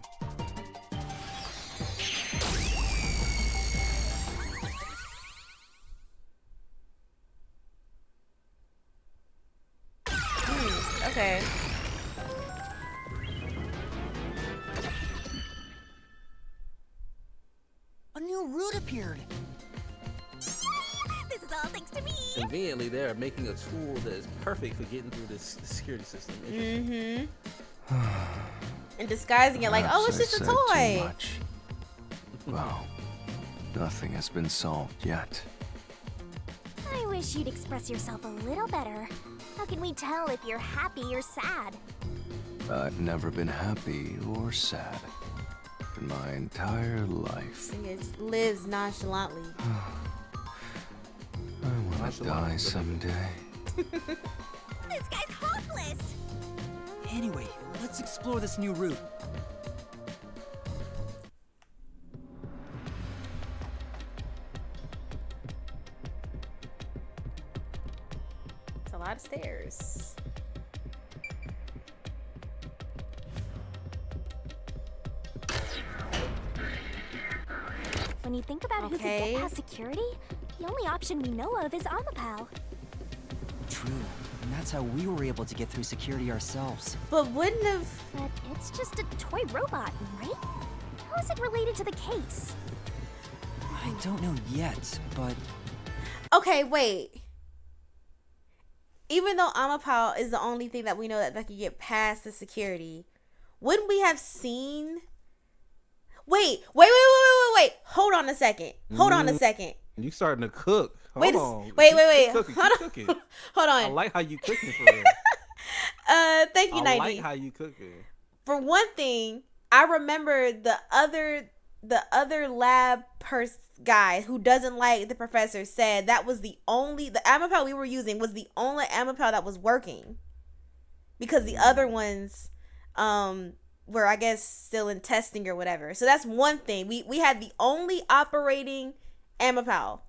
Okay.
A new route appeared.
This is all thanks to me.
Conveniently, they are making a tool that is perfect for getting through this security system. Interesting.
And disguising it like, oh, it's
Perhaps
just a
I said too
toy.
much. Well, nothing has been solved yet.
I wish you'd express yourself a little better. How can we tell if you're happy or sad?
I've never been happy or sad in my entire life.
And it lives nonchalantly.
I want to die someday.
This guy's hopeless.
Anyway, let's explore this new route.
It's a lot of stairs.
When you think about who could
Okay.
get past security, the only option we know of is Amapal.
True, and that's how we were able to get through security ourselves.
But wouldn't have.
But it's just a toy robot, right? How is it related to the case?
I don't know yet, but
Okay, wait. Even though Amapal is the only thing that we know that can get past the security, wouldn't we have seen? Wait. Hold on a second.
You starting to cook. Hold
Wait,
on.
wait.
Keep cooking.
Hold
Keep
on.
cooking.
Hold
I
on.
like how you cooking for real.
Thank you,
I
90.
like how you cooking.
For one thing, I remember the other lab guy who doesn't like the professor said that was the Amapal we were using was the only Amapal that was working, because the other ones were, I guess, still in testing or whatever. So that's one thing. We had the only operating Amapal.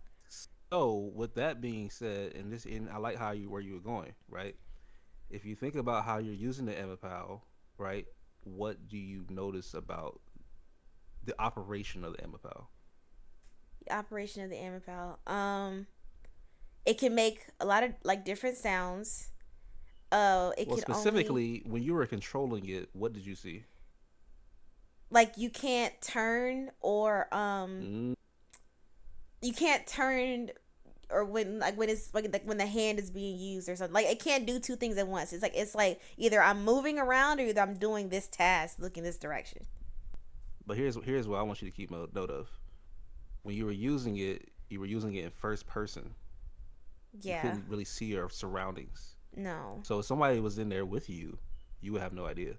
So with that being said, and I like where you were going, right? If you think about how you're using the Amapal, right? What do you notice about the operation of the Amapal?
The operation of the Amapal. It can make a lot of like different sounds.
Specifically, when you were controlling it, what did you see?
Like you can't turn or you can't turn, or when it's like when the hand is being used or something. Like it can't do two things at once. It's like either I'm moving around or either I'm doing this task, looking this direction.
But here's what I want you to keep note of. When you were using it in first person.
Yeah.
You couldn't really see your surroundings.
No.
So if somebody was in there with you, you would have no idea.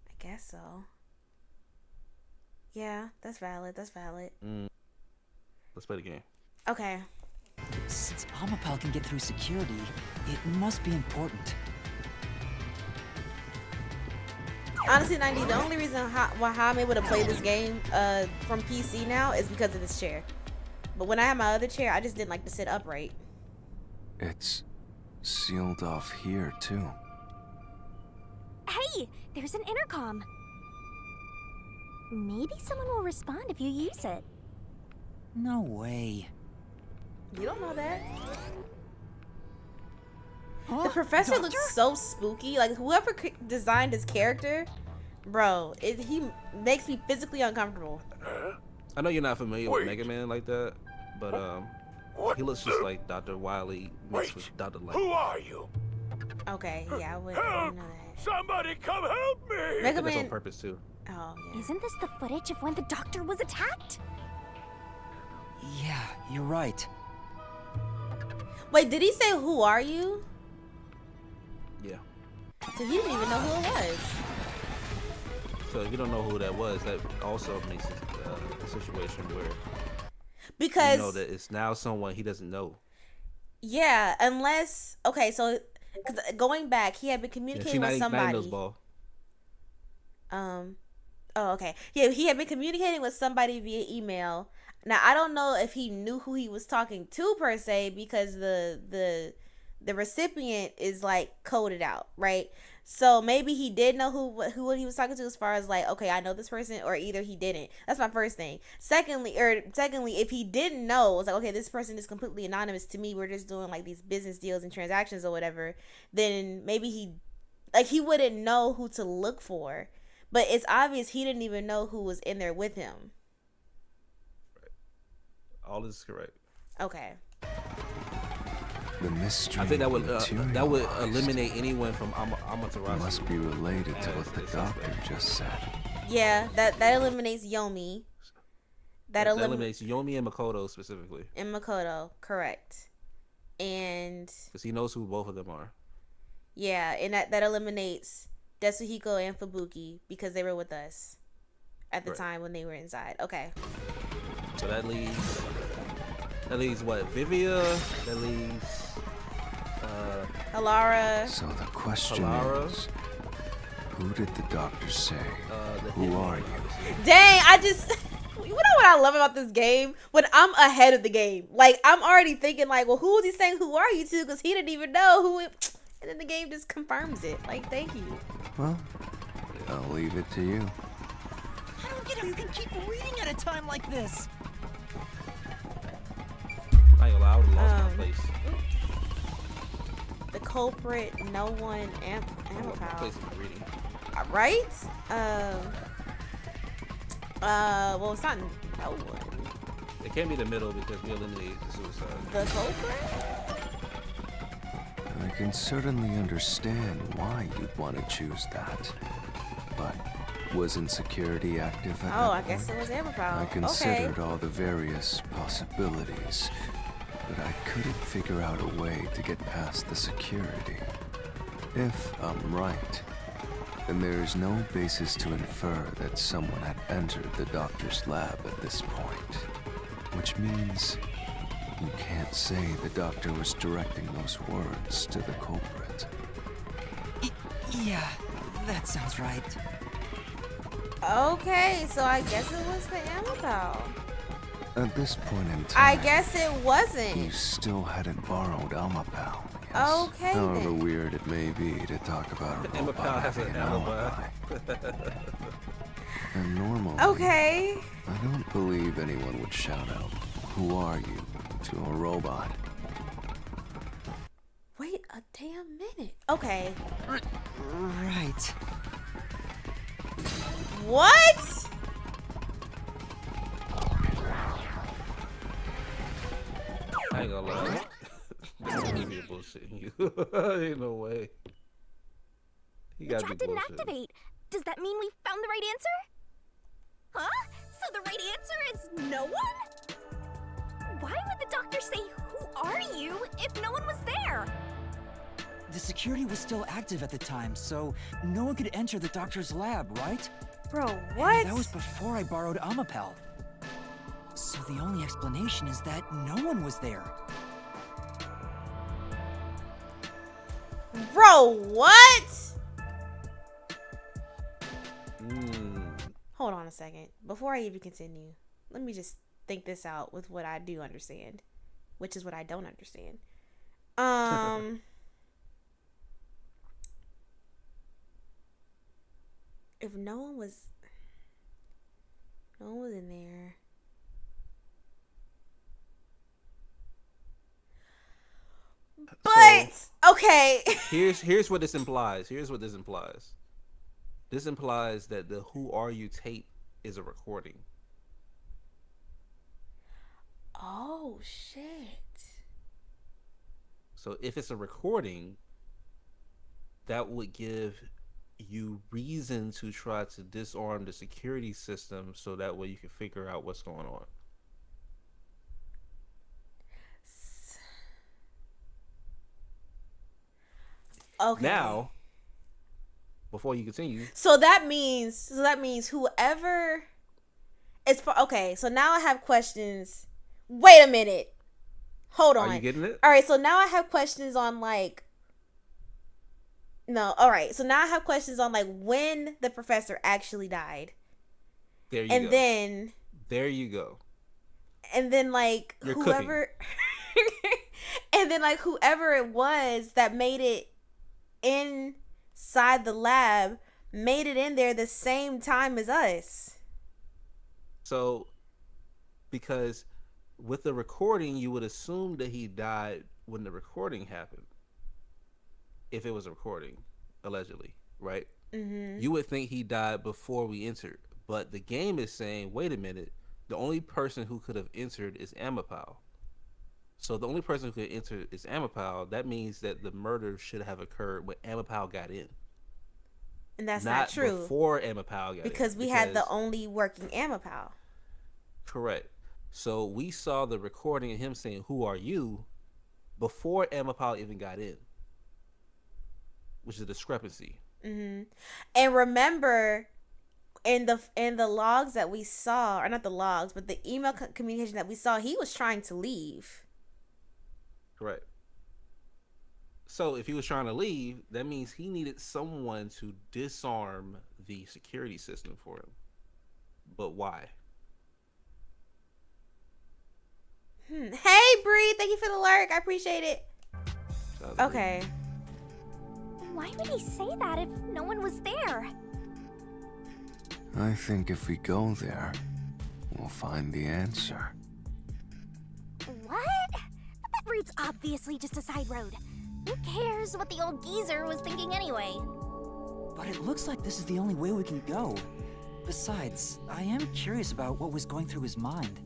I guess so. Yeah, that's valid.
Let's play the game.
Okay.
Since Amapal can get through security, it must be important.
Honestly, 90, the only reason how I'm able to play this game from PC now is because of this chair. But when I had my other chair, I just didn't like to sit upright.
It's sealed off here, too.
Hey, there's an intercom. Maybe someone will respond if you use it.
No way.
You don't know that.
Huh?
The professor
Doctor?
looks so spooky. Like, whoever designed his character, bro, he makes me physically uncomfortable.
I know you're not familiar with Mega Man like that, but he looks just like Dr. Wily mixed with Dr. Light.
Who are you?
Okay, yeah, I wouldn't know that.
Somebody come help me!
I
Mega
think that's on
Man.
purpose too.
Oh, yeah.
Isn't this the footage of when the doctor was attacked?
Yeah, you're right.
Wait, did he say who are you?
Yeah.
So he didn't even know who it was.
So if you don't know who that was, that also makes it a situation where
Because
you know that it's now someone he doesn't know.
yeah, unless okay, so cause going back, he had been
Yeah,
communicating with somebody.
knows ball.
Oh, okay. Yeah, he had been communicating with somebody via email. Now I don't know if he knew who he was talking to per se, because the recipient is like coded out, right? So maybe he did know who he was talking to, as far as like, okay, I know this person, or either he didn't. That's my first thing. Secondly, if he didn't know, it was like, okay, this person is completely anonymous to me. We're just doing like these business deals and transactions or whatever. Then maybe he wouldn't know who to look for. But it's obvious he didn't even know who was in there with him.
Right. All this is correct.
Okay.
The mystery
I think that would
materialized
eliminate anyone from Amaterasu.
must be related to
Yeah,
what the
it's
doctor
suspect.
just said.
Yeah, that eliminates Yomi. That eliminates
eliminates Yomi and Makoto specifically,
and Makoto, correct. And
because he knows who both of them are.
yeah, and that eliminates Tetsuhiko and Fubuki because they were with us at the
Right.
time when they were inside. Okay.
So that leaves what? Vivia. That leaves
Halara.
So the question
Halara.
is, who did the doctor say?
the
Who
hitman,
are you?
obviously.
Dang, you know what I love about this game? When I'm ahead of the game. Like, I'm already thinking like, well, who was he saying who are you to? Because he didn't even know who it... And then the game just confirms it. Like, thank you.
Well, I'll leave it to you.
I don't get how you can keep reading at a time like this.
I ain't gonna lie, I would've lost my place.
The culprit, no one,
I lost my
Amapal.
place in my reading.
Right? Well, it's not no one.
It can't be the middle because we eliminated the suicide.
The culprit?
I can certainly understand why you'd want to choose that. But wasn't security active at
Oh, I
that
guess
point?
it was Amapal.
I considered
Okay.
all the various possibilities, but I couldn't figure out a way to get past the security. If I'm right, then there is no basis to infer that someone had entered the doctor's lab at this point. Which means you can't say the doctor was directing those words to the culprit.
Yeah, that sounds right.
Okay, so I guess it was the Amapal.
At this point in
I
time,
guess it
you
wasn't.
still hadn't borrowed Amapal. Yes.
Okay,
However
then.
weird it may be to talk about a
Amapal
robot
has
having
an
an
alibi.
And normally,
Okay.
I don't believe anyone would shout out, "Who are you?" to a robot.
Wait a damn minute. Okay.
Right.
What?
I ain't gonna lie. This movie is bullshitting you. Ain't no way. He
The
gotta
chat
be
didn't
bullshit.
activate. Does that mean we found the right answer? Huh? So the right answer is no one? Why would the doctor say, "Who are you?" if no one was there?
The security was still active at the time, so no one could enter the doctor's lab, right?
Bro,
And
what?
that was before I borrowed Amapal. So the only explanation is that no one was there.
Bro, what? Hold on a second. Before I even continue, let me just think this out with what I do understand, which is what I don't understand. If no one was in there. But so, okay.
Here's what this implies. This implies that the "Who Are You" tape is a recording.
Oh shit.
So if it's a recording, that would give you reason to try to disarm the security system so that way you can figure out what's going on.
Okay.
Now, before you continue.
So that means whoever is for, okay, so now I have questions. Wait a minute. Hold on.
Are you getting it?
All right, so now I have questions on like no, all right. So now I have questions on like when the professor actually died.
There you go.
And then
there you go.
And then like
You're
whoever and then like whoever it was that made it inside the lab made it in there the same time as us.
So because with the recording you would assume that he died when the recording happened. If it was a recording, allegedly, right? Mm-hmm. You would think he died before we entered, but the game is saying, wait a minute, the only person who could have entered is Amapau. So the only person who could enter is Amapau. That means that the murder should have occurred when Amapau got in.
And that's not true.
Before Amapau got in.
Because we had the only working Amapau.
Correct. So we saw the recording of him saying, "Who are you?" before Amapau even got in. Which is a discrepancy.
Mm-hmm. And remember, in the logs that we saw, or not the logs, but the email communication that we saw, he was trying to leave.
Correct. So if he was trying to leave, that means he needed someone to disarm the security system for him. But why?
Hey, Bree, thank you for the lurk. I appreciate it. Okay.
Why would he say that if no one was there?
I think if we go there, we'll find the answer.
What? That route's obviously just a side road. Who cares what the old geezer was thinking anyway?
But it looks like this is the only way we can go. Besides, I am curious about what was going through his mind.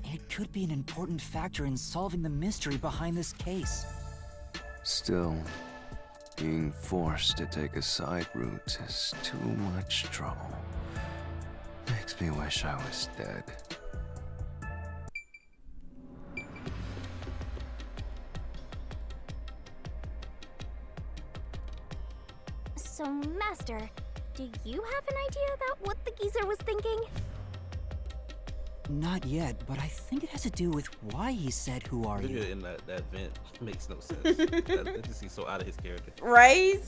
It could be an important factor in solving the mystery behind this case.
Still, being forced to take a side route is too much trouble. Makes me wish I was dead.
So, Master, do you have an idea about what the geezer was thinking?
Not yet, but I think it has to do with why he said, "Who are you?"
In that vent makes no sense. That just seems so out of his character.
Right?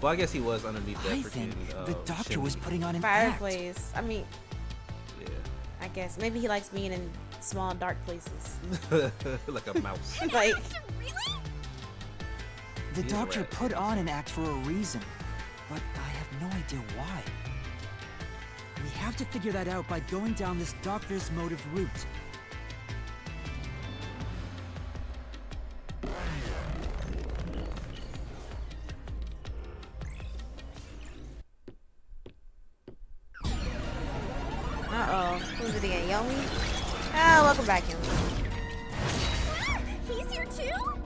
Well, I guess he was underneath that
I
freaking
think the doctor
chimney.
was putting on an act.
Fireplace. I mean,
Yeah.
I guess maybe he likes being in small, dark places.
Like a mouse.
Like,
Really?
The
He's a
doctor
rat.
put on an act for a reason, but I have no idea why. We have to figure that out by going down this doctor's motive route.
uh-oh. Who's it again? Yomi? Ah, welcome back, Yomi.
He's here too?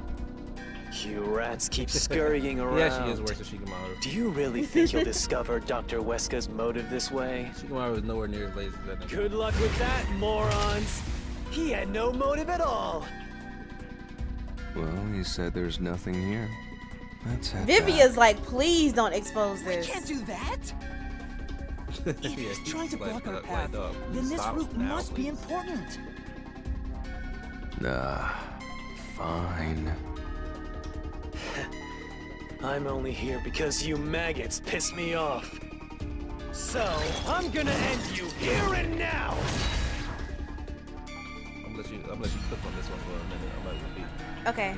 You rats keep scurrying around.
Yeah, she is worse than Shikamaru.
Do you really think you'll discover Dr. Huesca's motive this way?
Shikamaru was nowhere near as lazy as that nigga.
Good luck with that, morons! He had no motive at all!
Well, you said there's nothing here. Let's head
Vivia's
back.
like, please don't expose this.
Can't do that! If
Yeah,
he's trying to
like-
block our
like,
path,
dog,
then this
stop
route
now,
must be
please.
important.
Fine.
I'm only here because you maggots piss me off. So, I'm gonna end you here and now!
I'm gonna let you cook on this one for a minute. I'm gonna repeat.
Okay.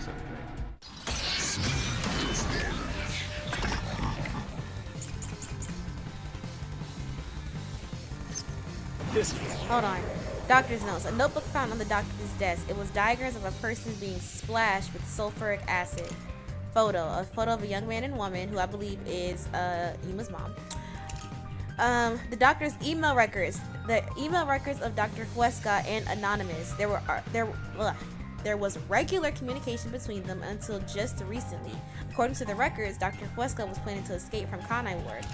Hold on. Doctor's notes. A notebook found on the doctor's desk. It was diagrams of a person being splashed with sulfuric acid. A photo of a young man and woman who I believe is Yuma's mom. The doctor's email records. The email records of Dr. Huesca and Anonymous. There was regular communication between them until just recently. According to the records, Dr. Huesca was planning to escape from Kanai Ward.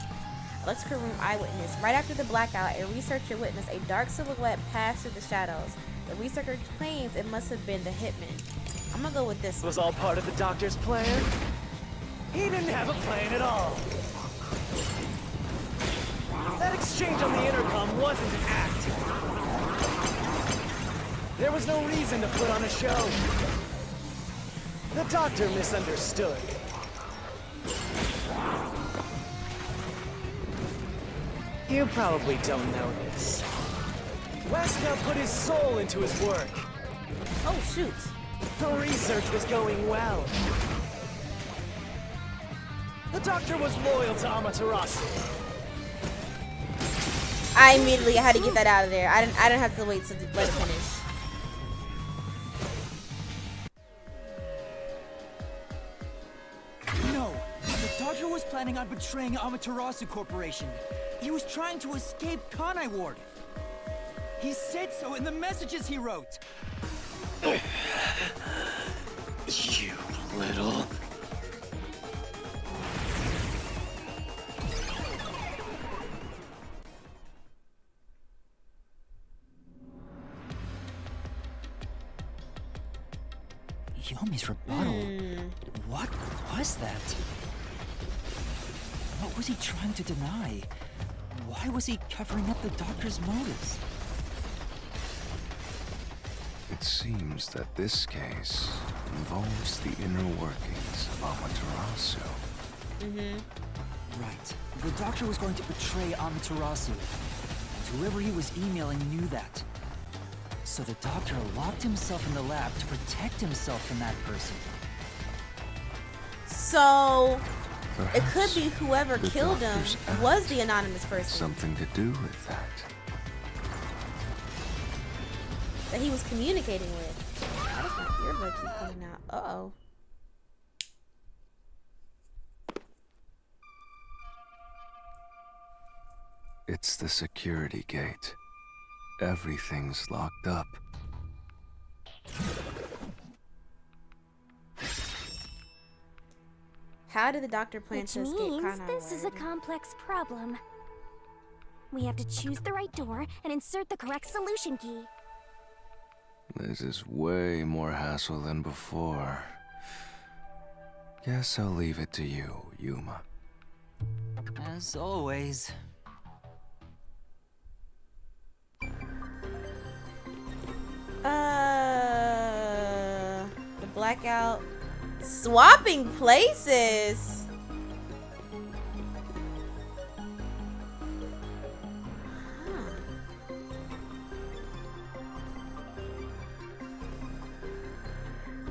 Electrical room eyewitness. Right after the blackout, a researcher witnessed a dark silhouette pass through the shadows. The researcher claims it must have been the hitman. I'm gonna go with this one.
Was all part of the doctor's plan? He didn't have a plan at all. That exchange on the intercom wasn't an act. There was no reason to put on a show. The doctor misunderstood. You probably don't know this. Huesca put his soul into his work.
Oh, shoot.
The research was going well. The doctor was loyal to Amaterasu.
I immediately had to get that out of there. I didn't have to wait to let it finish.
No, the doctor was planning on betraying Amaterasu Corporation. He was trying to escape Kanai Ward. He said so in the messages he wrote.
You little...
Yomi's rebuttal? What was that? What was he trying to deny? Why was he covering up the doctor's motives?
It seems that this case involves the inner workings of Amaterasu.
Right. The doctor was going to betray Amaterasu. And whoever he was emailing knew that. So the doctor locked himself in the lab to protect himself from that person.
So
Perhaps
it could be whoever
the
killed him
doctor's act
was the anonymous person
something to do with that.
that he was communicating with. Why does my earbud keep coming out? Uh-oh.
It's the security gate. Everything's locked up.
How did the doctor plan
Which
to escape
means
Kanai
this is a
Ward?
complex problem. We have to choose the right door and insert the correct solution key.
This is way more hassle than before. Guess I'll leave it to you, Yuma.
As always.
The blackout. Swapping places.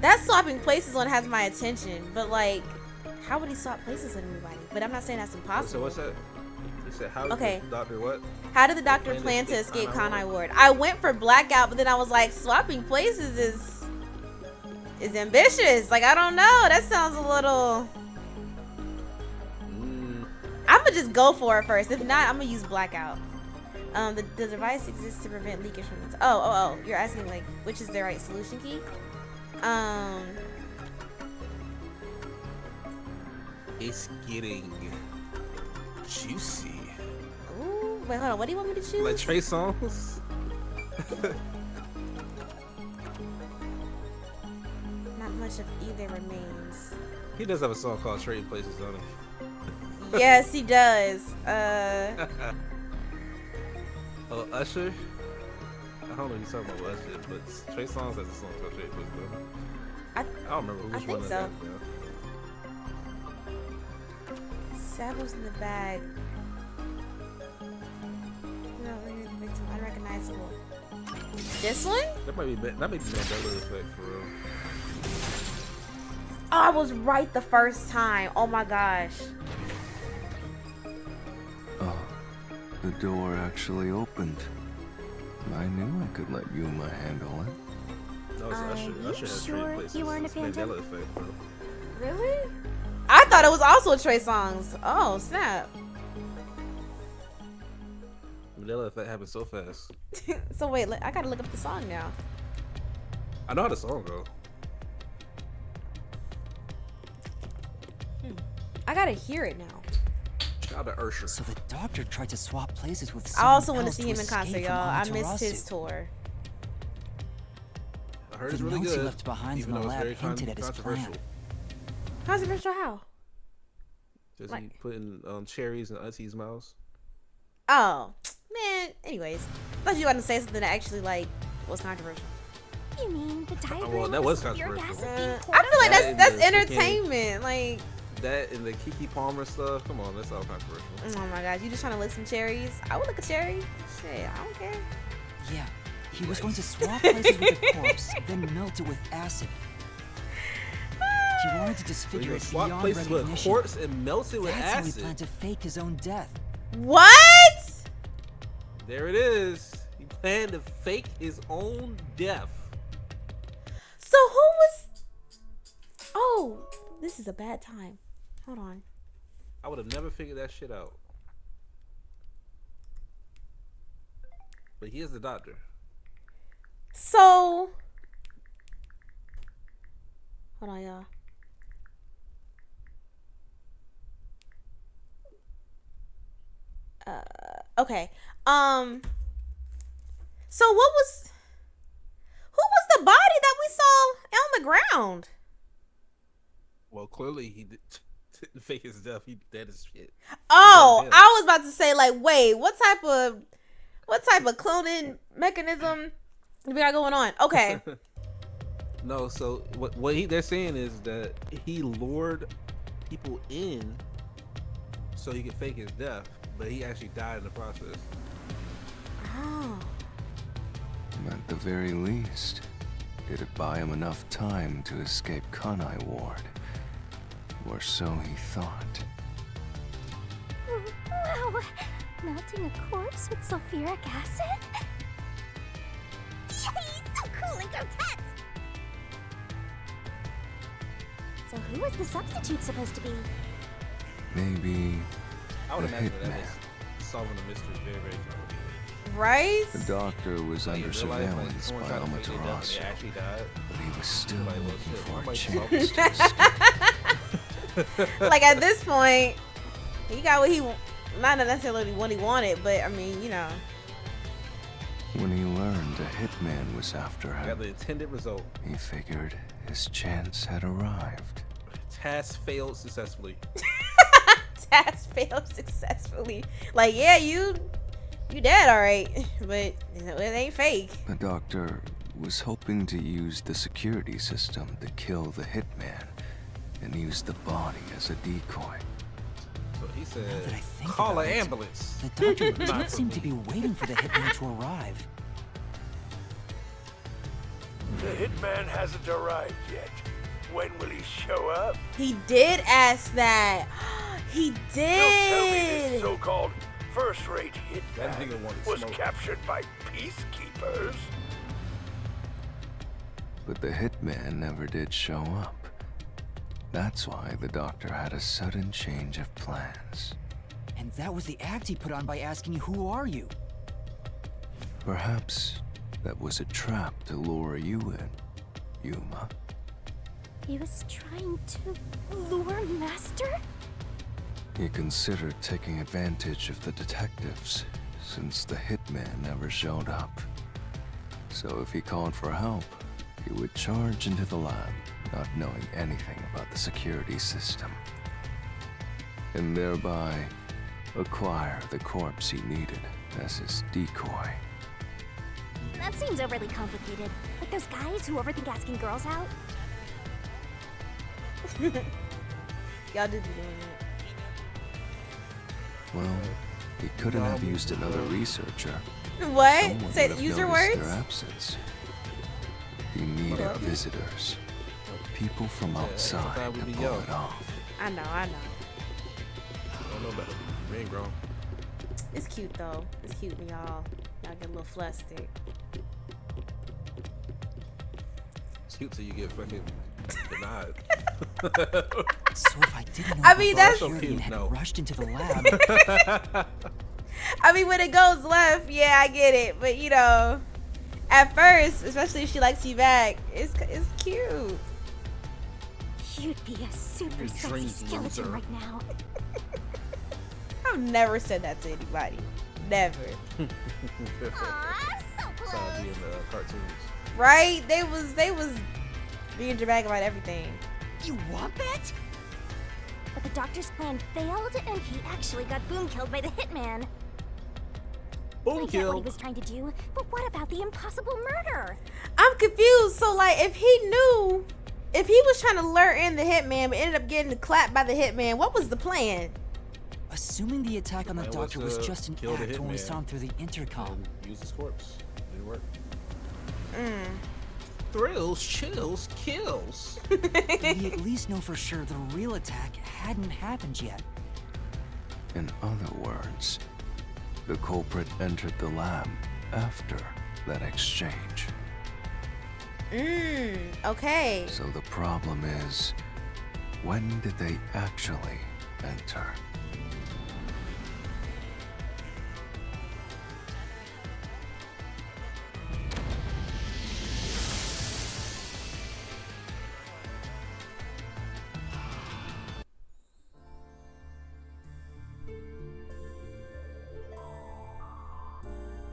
That swapping places one has my attention, but like, how would he swap places with everybody? But I'm not saying that's impossible.
So what's that? You said how
Okay.
did the doctor what?
How did the doctor plan to escape Kanai Ward? I went for blackout, but then I was like, swapping places is ambitious. Like, I don't know. That sounds a little. I'm gonna just go for it first. If not, I'm gonna use blackout. The device exists to prevent leakage from the. Oh. You're asking like which is the right solution key?
It's getting juicy.
Ooh, wait, hold on. What do you want me to choose?
Like Trey Songz?
Not much of either remains.
He does have a song called Trading Places, don't he?
Yes, he does.
Oh, Usher? I don't know if he's talking about Usher, but Trey Songz has a song called Trading Places, don't he? I don't remember which
think
one
so.
it is,
Samples in the bag. No, victim unrecognizable. This one?
That might be Mandela effect for real.
Oh, I was right the first time. Oh my gosh.
Oh, the door actually opened. I knew I could let Yuma handle it.
That was Usher.
you
Usher has
sure
three places.
you weren't a
It's
phantom?
Mandela effect, bro.
Really? I thought it was also Trey Songz. Oh, snap.
Mandela effect happened so fast.
So wait, I gotta look up the song now.
I know how the song go.
I gotta hear it now.
Shout out to Usher.
So the doctor tried to swap places with
I
someone
also want to
else
see him in
escape
concert,
from
y'all. I missed
Amaterasu.
his tour.
I heard
The
it's really
notes he
good.
left behind
even
in the
though it's
lab
very
hinted at his
controversial.
plan.
Controversial how?
Says he
Like-
putting cherries in Auntie's mouths.
Oh, man. Anyways, I thought you were about to say something that actually like was controversial.
You mean the diagram
well, that
of
was
sulfuric
controversial.
acid being
I
poured
feel like
That
that's
and the freaking-
entertainment. Like,
That and the Kiki Palmer stuff. Come on, that's all controversial.
oh my gosh, you just trying to lick some cherries? I would lick a cherry. Shit, I don't care.
Yeah, he was going to swap places with the corpse, then melt it with acid. He wanted to
So
disfigure
you
it
swap
beyond
places with a
recognition.
corpse and melt it with
That's how he
acid.
planned to fake his own death.
What?
There it is. He planned to fake his own death.
So who was? Oh, this is a bad time. Hold on.
I would have never figured that shit out. But he is the doctor.
So, hold on, y'all. Okay. So who was the body that we saw on the ground?
Well, clearly he didn't fake his death. He dead as shit.
Oh,
Yeah.
I was about to say, like, wait, what type of cloning mechanism we got going on? Okay.
No, so what they're saying is that he lured people in so he could fake his death, but he actually died in the process.
Oh.
At the very least, it'd buy him enough time to escape Kanai Ward. Or so he thought.
Wow! Melting a corpse with sulfuric acid? Yay! So cool and grotesque! So who was the substitute supposed to be?
Maybe
I would
The
imagine that
hitman.
is solving the mystery very, very complicated.
Right?
the doctor was
Like,
under
in real life, like,
surveillance
someone
by
tried to fake their death and
Amaterasu,
they actually died.
but he was still
Like, well,
looking
shit,
for a
somebody
chance
solved
to escape.
Like, at this point, he got what he not necessarily what he wanted, but I mean, you know.
When he learned a hitman was after
Got
him,
the intended result.
he figured his chance had arrived.
Task failed successfully.
Task failed successfully. Like, yeah, you dead, all right, but you know, it ain't fake.
The doctor was hoping to use the security system to kill the hitman and use the body as a decoy.
So he said,
that I think
call
about
an
it,
ambulance.
The doctor
Not
didn't
for
seem to
me.
be waiting for the hitman to arrive.
The hitman hasn't arrived yet. When will he show up?
He did ask that. He
Don't tell me this
did.
so-called first-rate
That nigga
hitman
wanted
was
smoke.
captured by peacekeepers.
But the hitman never did show up. That's why the doctor had a sudden change of plans.
And that was the act he put on by asking, "Who are you?"
Perhaps that was a trap to lure you in, Yuma.
He was trying to lure Master?
He considered taking advantage of the detectives, since the hitman never showed up. So if he called for help, he would charge into the lab, not knowing anything about the security system. And thereby, acquire the corpse he needed as his decoy.
That seems overly complicated. Like those guys who overthink asking girls out.
Y'all did be doing it.
Well, he couldn't have used another researcher.
What?
Someone
Say,
would have
use your
noticed
words.
their absence. He needed visitors. People from outside
sometimes
to
we be
pull
young.
it off.
I know.
I don't know better. We ain't grown.
It's cute though. It's cute when y'all get a little flustered.
It's cute till you get fucking denied.
So if I didn't know
I mean,
about
that's-
security and
So cute,
had
no.
rushed into the lab,
I mean, when it goes left, yeah, I get it. But you know, at first, especially if she likes you back, it's cute.
You'd be a super
Your
sexy
dreams,
skeleton
loser.
right now.
I've never said that to anybody. Never.
Aw, so
That's how I be
close.
in the cartoons.
Right? They was being dramatic about everything.
you want that?
But the doctor's plan failed, and he actually got boom killed by the hitman.
Boom
I get what he
kill.
was trying to do, but what about the impossible murder?
I'm confused. So like, if he was trying to lure in the hitman, but ended up getting clapped by the hitman, what was the plan?
Assuming the attack on the
Plan was
doctor was
to
just an
kill the
act when we
hitman.
saw him through the intercom.
And use his corpse. Didn't work.
Mm.
Thrills, chills, kills.
We at least know for sure the real attack hadn't happened yet.
In other words, the culprit entered the lab after that exchange.
Okay.
So the problem is, when did they actually enter?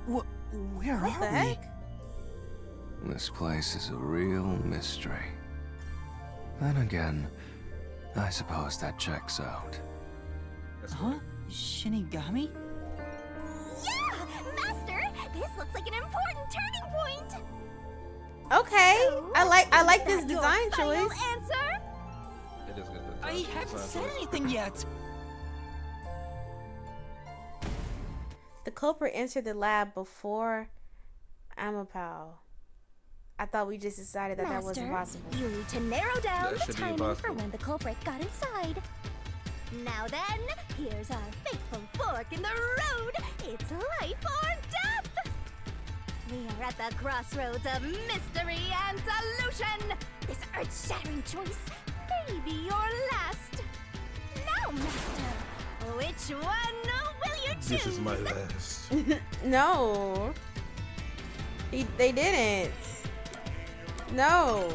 Where
What
are
the
we?
heck?
This place is a real mystery. Then again, I suppose that checks out.
That's
Huh? Shinigami?
Yeah! Master, this looks like an important turning point!
Okay.
So,
I like
is
this
that your
design
final
choice.
answer?
It is good.
I haven't said anything yet.
The culprit entered the lab before Amapao. I thought we just decided that that wasn't
Master,
possible.
you need to narrow down
That
the
should be
timing for
impossible.
when the culprit got inside. Now then, here's our fateful fork in the road. It's life or death. We are at the crossroads of mystery and solution. This earth-shattering choice may be your last. Now, Master, which one will you choose?
This is my last.
No. They didn't. No.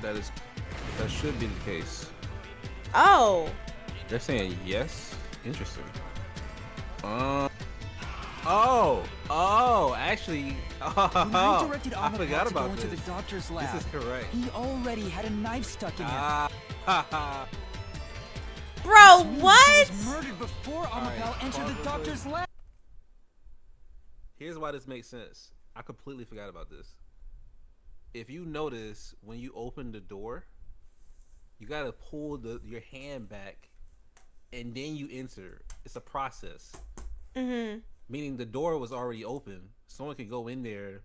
That should be the case.
Oh.
They're saying yes. Interesting. Actually,
When I directed
I
Amapao
forgot
to go
about
into
this.
the doctor's lab,
This is correct.
he already had a knife stuck in him.
Bro,
Which means
what?
He was murdered before Amapao entered the doctor's lab.
Here's why this makes sense. I completely forgot about this. If you notice, when you open the door, you gotta pull your hand back, and then you enter. It's a process.
Mm-hmm.
Meaning the door was already open. Someone could go in there,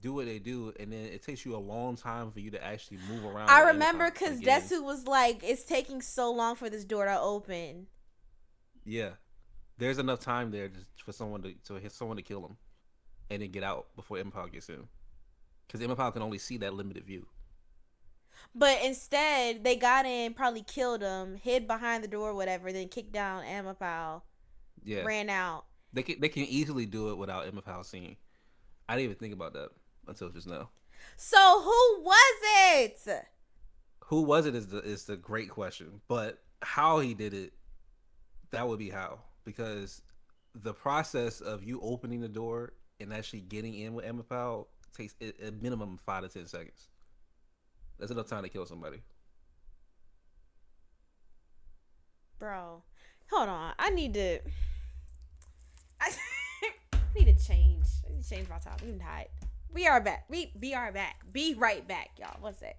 do what they do, and then it takes you a long time for you to actually move around.
I
the
remember
inside
because
again.
Desu was like, it's taking so long for this door to open.
Yeah, there's enough time there for someone to kill him, and then get out before Empire gets in, because Empire can only see that limited view.
But instead, they got in, probably killed him, hid behind the door, whatever, then kicked down Amapao,
Yeah,
ran out.
they can easily do it without Empire seeing. I didn't even think about that until just now.
So who was it?
Who was it is the great question, but how he did it, that would be how, because the process of you opening the door and actually getting in with Empire takes a minimum of 5 to 10 seconds. That's enough time to kill somebody.
Bro, hold on. I need to change. I need to change my topic. I'm tired. We are back. We are back. Be right back, y'all. What's that?